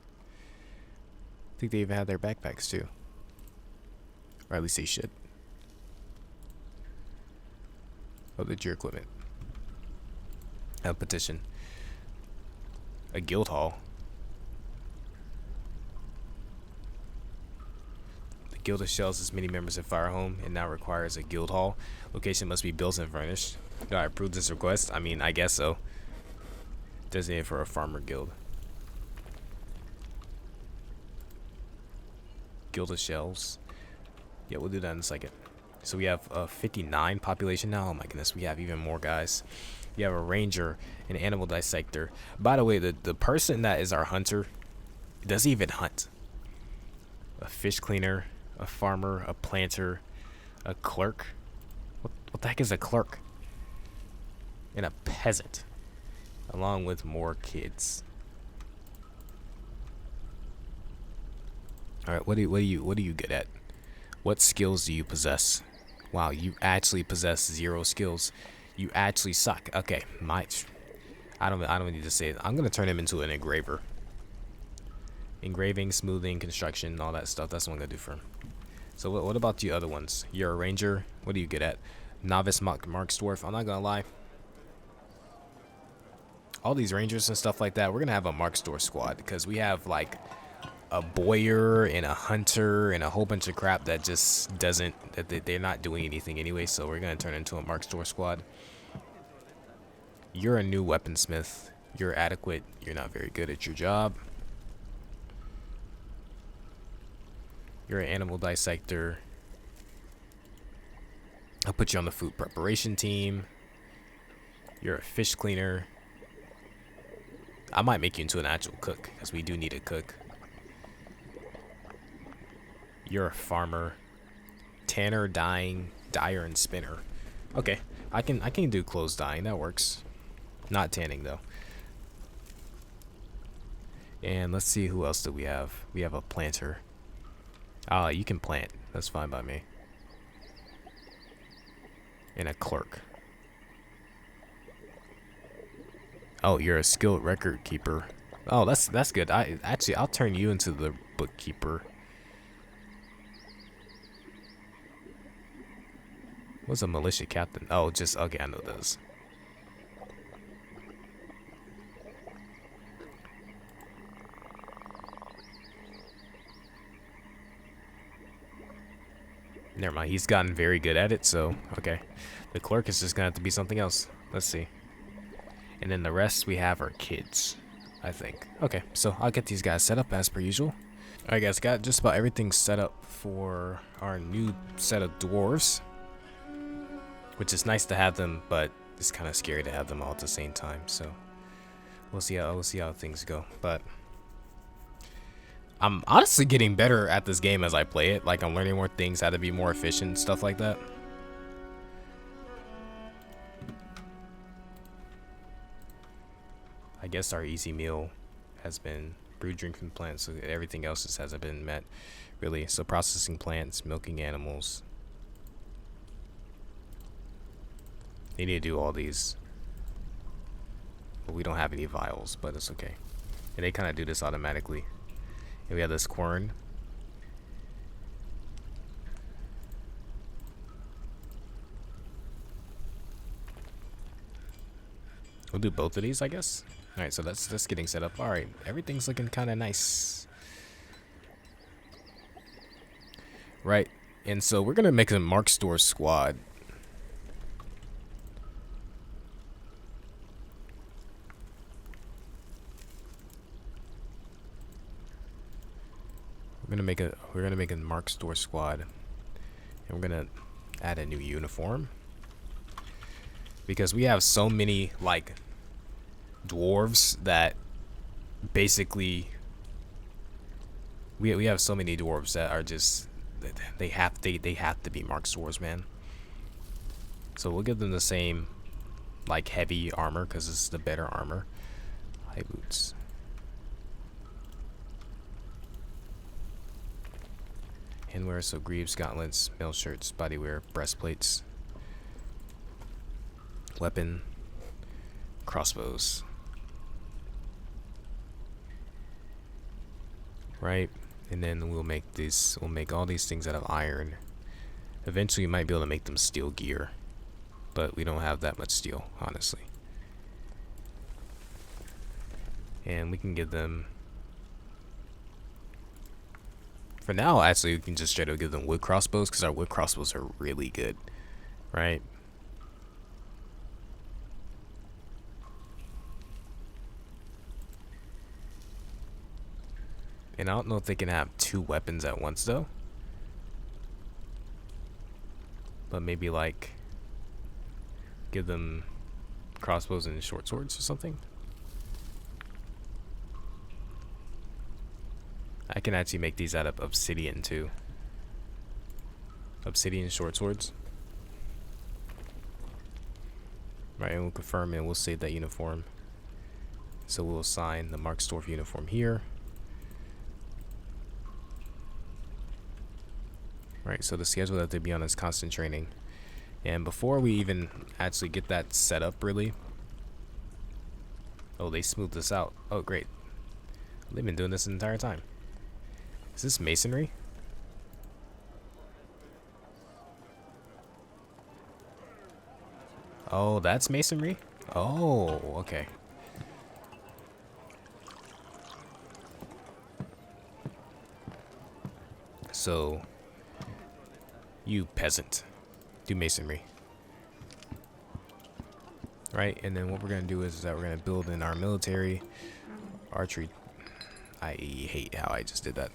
I think they even have their backpacks too. Or at least they should. Oh, the gear equipment. A petition. A guild hall. The guild of shells has many members in Firehome and now requires a guild hall. Location must be built and furnished. Do I approve this request? I mean, I guess so. Designated for a farmer guild. Guild of shells. Yeah, we'll do that in a second. So we have a 59 population now. Oh my goodness, we have even more guys. We have a ranger, an animal dissector. By the way, the person that is our hunter doesn't even hunt. A fish cleaner, a farmer, a planter, a clerk. What the heck is a clerk? And a peasant, along with more kids. All right, what are you good at? What skills do you possess? Wow, you actually possess 0 skills. You actually suck. Okay, I don't need to say it. I'm gonna turn him into an engraver. Engraving, smoothing, construction, all that stuff. That's what I'm gonna do for him. So what about the other ones? You're a ranger. What are you good at? Novice Marks Dwarf. I'm not gonna lie. All these rangers and stuff like that, we're gonna have a Marks Dwarf squad because we have like a boyer and a hunter and a whole bunch of crap that just doesn't, they're not doing anything anyway. So we're gonna turn into a Marks Dwarf squad. You're a new weaponsmith. You're adequate. You're not very good at your job. You're an animal dissector. I'll put you on the food preparation team. You're a fish cleaner. I might make you into an actual cook because we do need a cook. You're a farmer. Tanner, dyer, and spinner. Okay, I can do clothes dyeing. That works. Not tanning though. And let's see, who else do we have? We have a planter. Ah, you can plant. That's fine by me. And a clerk. Oh, you're a skilled record keeper. Oh, that's good. I'll turn you into the bookkeeper. What's a militia captain? Oh, just okay. I know those. Never mind. He's gotten very good at it. So okay, the clerk is just gonna have to be something else. Let's see. And then the rest we have are kids, I think. Okay, so I'll get these guys set up as per usual. Alright guys, got just about everything set up for our new set of dwarves. Which is nice to have them, but it's kind of scary to have them all at the same time. So we'll see how things go. But I'm honestly getting better at this game as I play it. Like, I'm learning more things, how to be more efficient, stuff like that. I guess our easy meal has been brewed drink from plants, so everything else just hasn't been met, really. So processing plants, milking animals. They need to do all these. But we don't have any vials, but it's okay. And they kind of do this automatically. And we have this quern. We'll do both of these, I guess. Alright, so that's getting set up. Alright, everything's looking kind of nice. Right, and so we're going to make a Mark Store squad. We're gonna make a Mark Store squad. And we're going to add a new uniform. Because we have so many, like, dwarves that basically we have so many dwarves that are just they have to be Mark Stores, man. So we'll give them the same, like, heavy armor because it's the better armor. High boots. Handwear, so greaves, gauntlets, mail shirts, bodywear, breastplates, weapon, crossbows. Right, and then we'll make all these things out of iron. Eventually we might be able to make them steel gear, but we don't have that much steel, honestly. And we can give them, for now, actually, we can just straight up give them wood crossbows, because our wood crossbows are really good, right? And I don't know if they can have two weapons at once, though. But maybe, like, give them crossbows and short swords or something. I can actually make these out of obsidian, too. Obsidian short swords. Right, and we'll confirm and we'll save that uniform. So we'll assign the Marksdorf uniform here. Right, so the schedule that they be on is constant training. And before we even actually get that set up, really. Oh, they smoothed this out. Oh, great. They've been doing this the entire time. Is this masonry? Oh, that's masonry? Oh, okay. So, you peasant, do masonry. Right, and then what we're gonna do is that we're gonna build in our military archery. I hate how I just did that.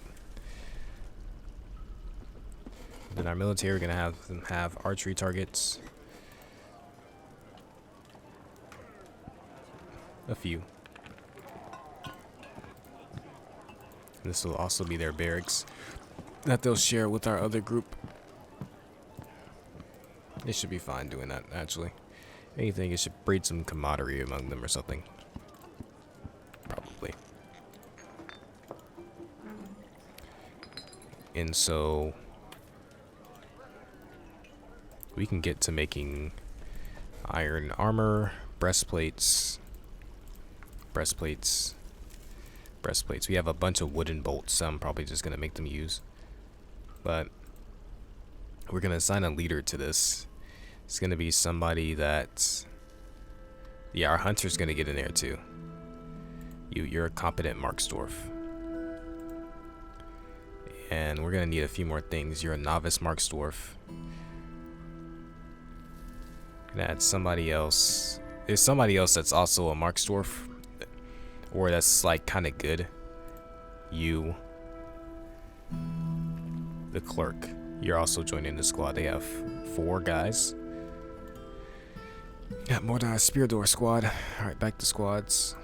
Then our military, we're gonna have them have archery targets. A few. And this will also be their barracks that they'll share with our other group. They should be fine doing that, actually. Anything, it should breed some camaraderie among them or something. Probably. And so we can get to making iron armor, breastplates. We have a bunch of wooden bolts, so I'm probably just gonna make them use. But we're gonna assign a leader to this. It's gonna be somebody that, yeah, our hunter's gonna get in there too. You're a competent Marksdwarf. And we're gonna need a few more things. You're a novice Marksdwarf. Gonna add somebody else. There's somebody else that's also a Marksdwarf, or that's like kind of good. You, the clerk, you're also joining the squad. They have 4 guys. Got more than a spear door squad. All right, back to squads.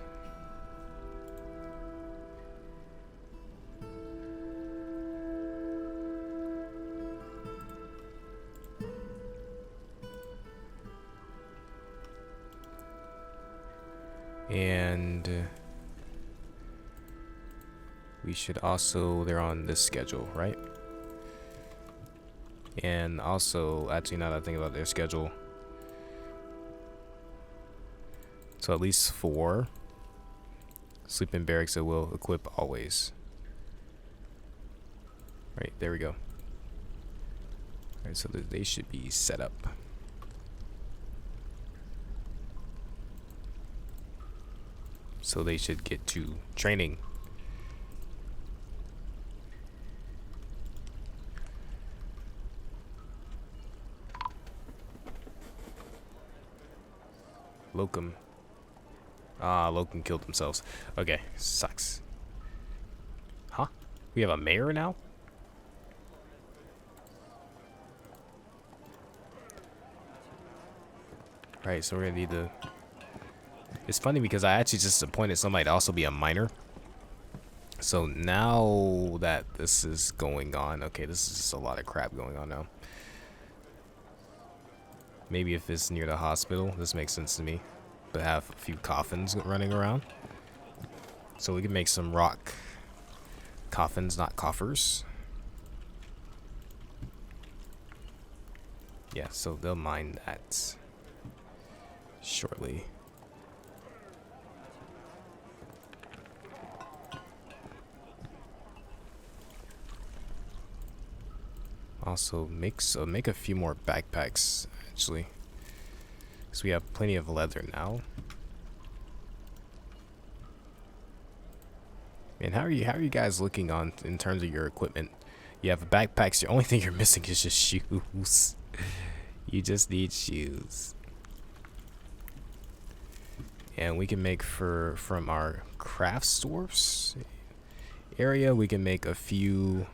And we should also, they're on this schedule, right? And also, actually, now that I think about their schedule, so at least 4 sleeping barracks that will equip always. Right, there we go. Alright, so they should be set up. So they should get to training. Locum. Ah, Locum killed themselves. Okay, sucks. Huh? We have a mayor now? Right, so we're gonna need to... It's funny because I actually just appointed somebody to also be a miner. So now that this is going on, okay, this is just a lot of crap going on now. Maybe if it's near the hospital, this makes sense to me. But have a few coffins running around. So we can make some rock coffins, not coffers. Yeah, so they'll mine that shortly. Also, make a few more backpacks, actually, because we have plenty of leather now. And how are you guys looking on in terms of your equipment? You have backpacks. The only thing you're missing is just shoes. You just need shoes. And we can make from our craft stores area, we can make a few.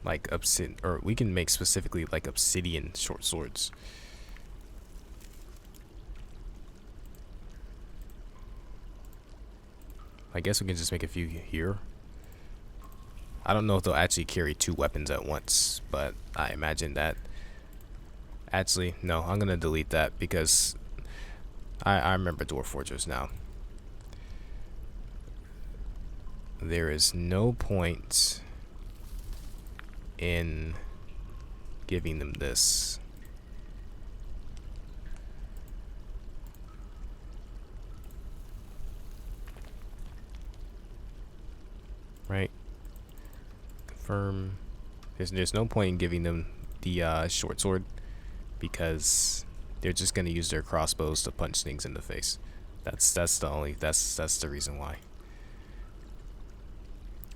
Like obsidian, or we can make specifically like obsidian short swords. I guess we can just make a few here. I don't know if they'll actually carry 2 weapons at once, but I imagine that. Actually, no, I'm gonna delete that because I remember Dwarf Fortress now. There is no point in giving them this. Right? Confirm. There's no point in giving them the short sword because they're just gonna use their crossbows to punch things in the face. That's the reason why.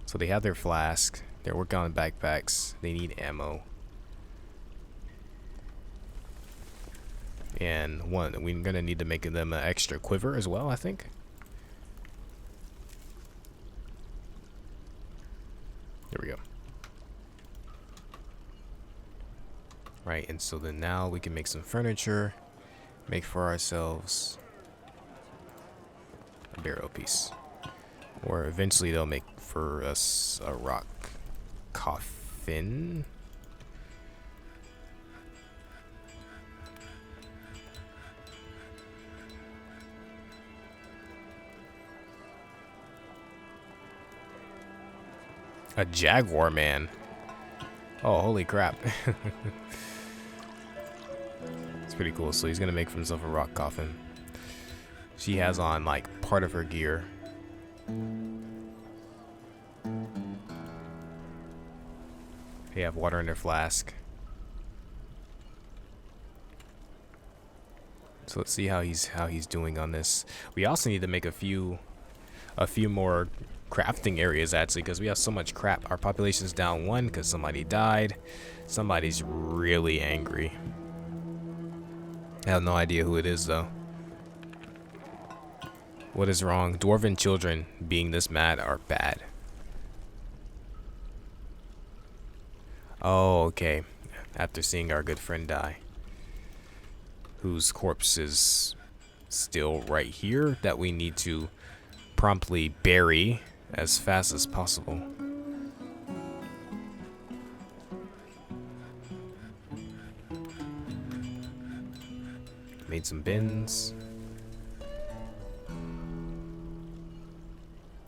So they have their flask. They're working on backpacks. They need ammo. And we're gonna need to make them an extra quiver as well, I think. There we go. Right, and so then now we can make some furniture, make for ourselves a barrel piece. Or eventually they'll make for us a rock coffin. A jaguar man. Oh, holy crap. It's pretty cool. So he's gonna make for himself a rock coffin. She has on like part of her gear. They have water in their flask. So let's see how he's doing on this. We also need to make a few more crafting areas actually, because we have so much crap. Our population's down 1 because somebody died. Somebody's really angry. I have no idea who it is though. What is wrong? Dwarven children being this mad are bad. Oh, okay. After seeing our good friend die, whose corpse is still right here, that we need to promptly bury as fast as possible. Made some bins.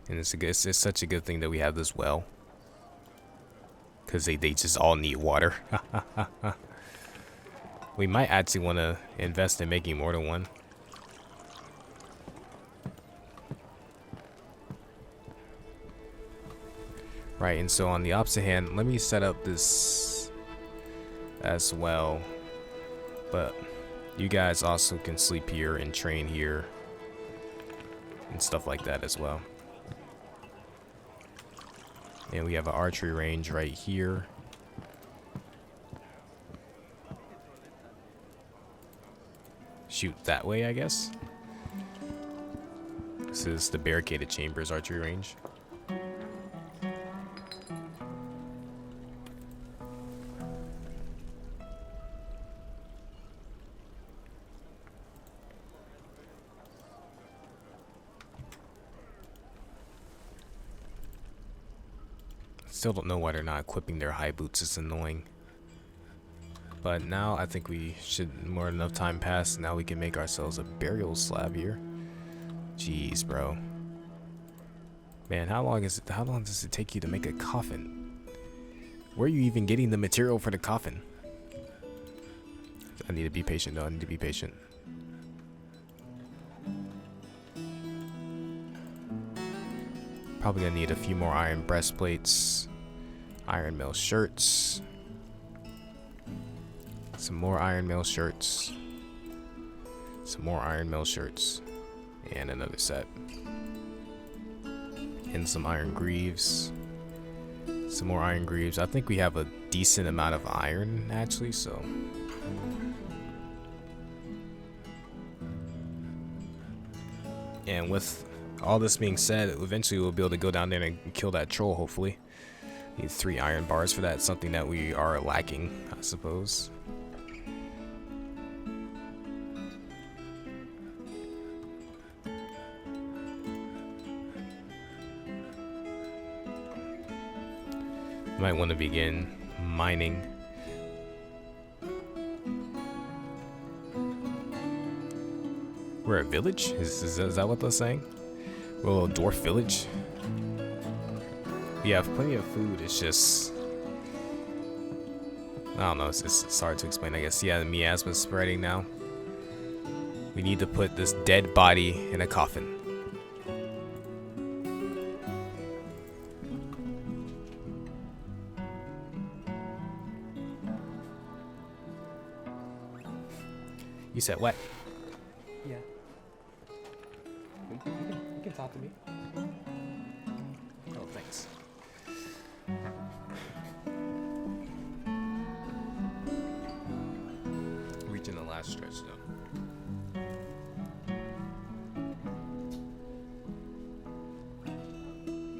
And it's such a good thing that we have this well. Because they just all need water. We might actually want to invest in making more than one. Right, and so on the opposite hand, let me set up this as well. But you guys also can sleep here and train here. And stuff like that as well. And we have an archery range right here. Shoot that way, I guess. This is the barricaded chambers archery range. Still don't know why they're not equipping their high boots. It's annoying. But now I think we should, more than enough time pass. Now we can make ourselves a burial slab here. Jeez, bro. Man, how long does it take you to make a coffin? Where are you even getting the material for the coffin? I need to be patient though. I need to be patient. Probably gonna need a few more iron breastplates, iron mail shirts, some more iron mail shirts, some more iron mail shirts, and another set. And some iron greaves, some more iron greaves. I think we have a decent amount of iron actually, so. And with all this being said, eventually we'll be able to go down there and kill that troll, hopefully. Need 3 iron bars for that, something that we are lacking, I suppose. Might want to begin mining. We're a village? Is that what they're saying? We're a little dwarf village. We have plenty of food. It's just, I don't know. It's hard to explain, I guess. Yeah, the miasma's spreading now. We need to put this dead body in a coffin. You said what? Yeah. You can talk to me. Oh, thanks. Reaching the last stretch though.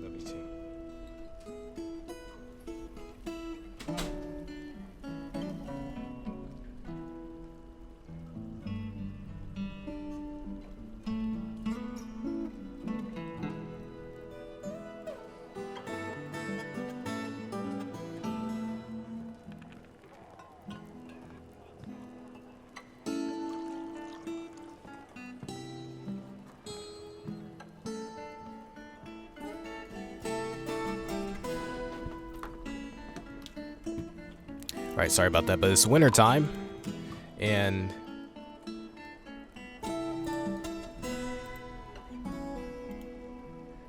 Let me see. Right, sorry about that, but it's winter time, and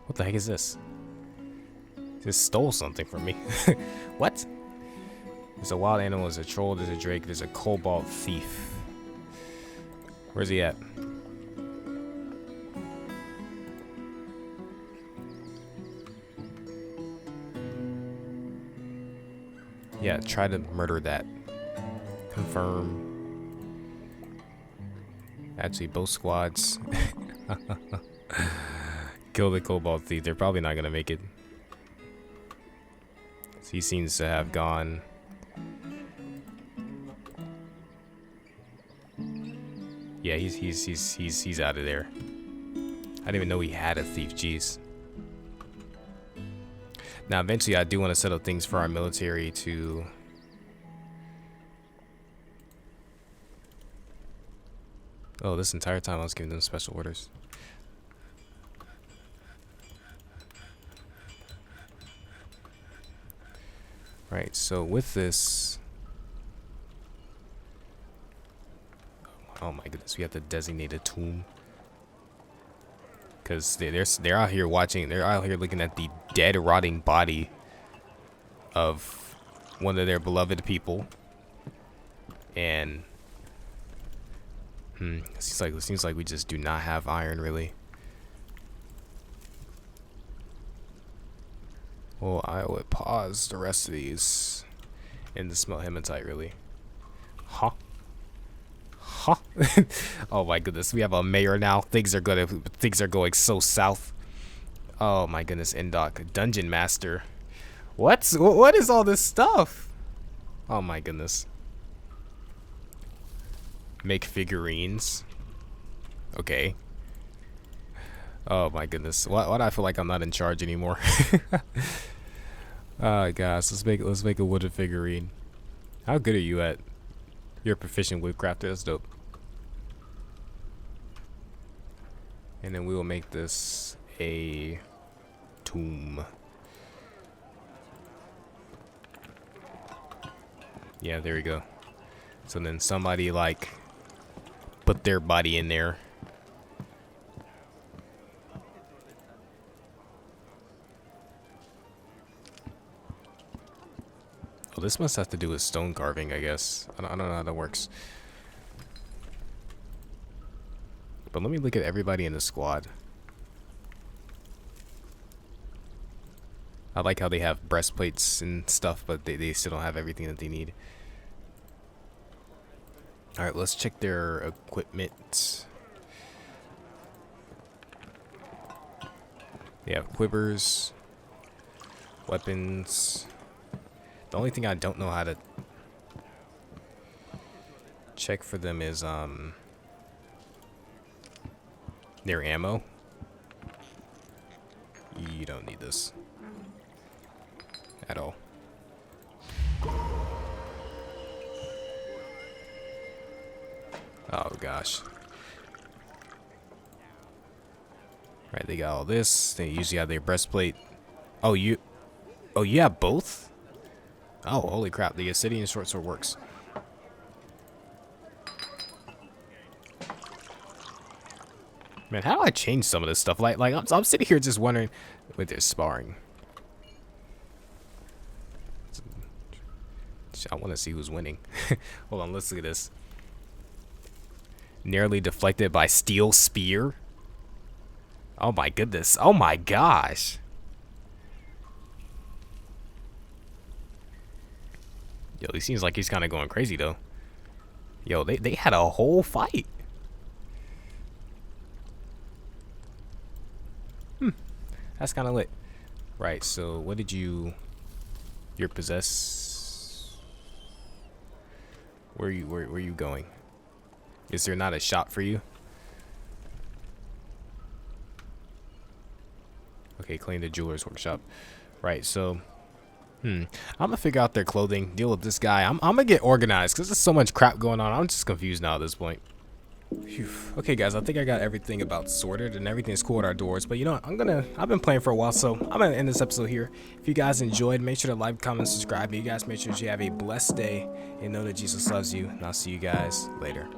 what the heck is this? Just stole something from me. What? There's a wild animal, there's a troll, there's a drake, there's a cobalt thief. Where's he at? Yeah, try to murder that. Confirm. Actually, both squads. Kill the cobalt thief. They're probably not gonna make it. He seems to have gone. Yeah, he's out of there. I didn't even know he had a thief. Jeez. Now, eventually, I do want to set up things for our military to. Oh, this entire time I was giving them special orders. Right, so with this. Oh my goodness, we have to designate a tomb. Because they're out here watching, they're out here looking at the dead, rotting body of one of their beloved people. And it seems like we just do not have iron, really. Well, I would pause the rest of these and to smell hematite, really. Huh? Huh? Oh my goodness, we have a mayor now. Things are going so south. Oh my goodness, Indoc, dungeon master. What is all this stuff? Oh my goodness. Make figurines. Okay. Oh my goodness. Why do I feel like I'm not in charge anymore? Oh gosh, let's make a wooden figurine. How good are you at? You're a proficient woodcrafter. That's dope. And then we will make this a tomb. Yeah, there we go. So then somebody like put their body in there. Oh, this must have to do with stone carving, I guess. I don't know how that works. But let me look at everybody in the squad. I like how they have breastplates and stuff, but they still don't have everything that they need. Alright, let's check their equipment. They have quivers, weapons. The only thing I don't know how to check for them is their ammo. You don't need this at all. Oh gosh. Right, they got all this. They usually have their breastplate. Oh, you have both? Oh, holy crap, the Ascidian short sword works. Man, how do I change some of this stuff? Like I'm sitting here just wondering. Wait, they're sparring. I want to see who's winning. Hold on, let's look at this. Nearly deflected by steel spear. Oh my goodness. Oh my gosh. Yo, he seems like he's kind of going crazy though. Yo, they had a whole fight. That's kind of lit. Right, so what did you're possessed? Where are you going? Is there not a shop for you? Okay, clean the jeweler's workshop. Right, so I'm gonna figure out their clothing, deal with this guy. I'm gonna get organized because there's so much crap going on. I'm just confused now at this point. Phew. Okay, guys, I think I got everything about sorted and everything's cool with our doors. But you know what? I've been playing for a while, so I'm gonna end this episode here. If you guys enjoyed, make sure to like, comment, subscribe. You guys make sure that you have a blessed day and know that Jesus loves you. And I'll see you guys later.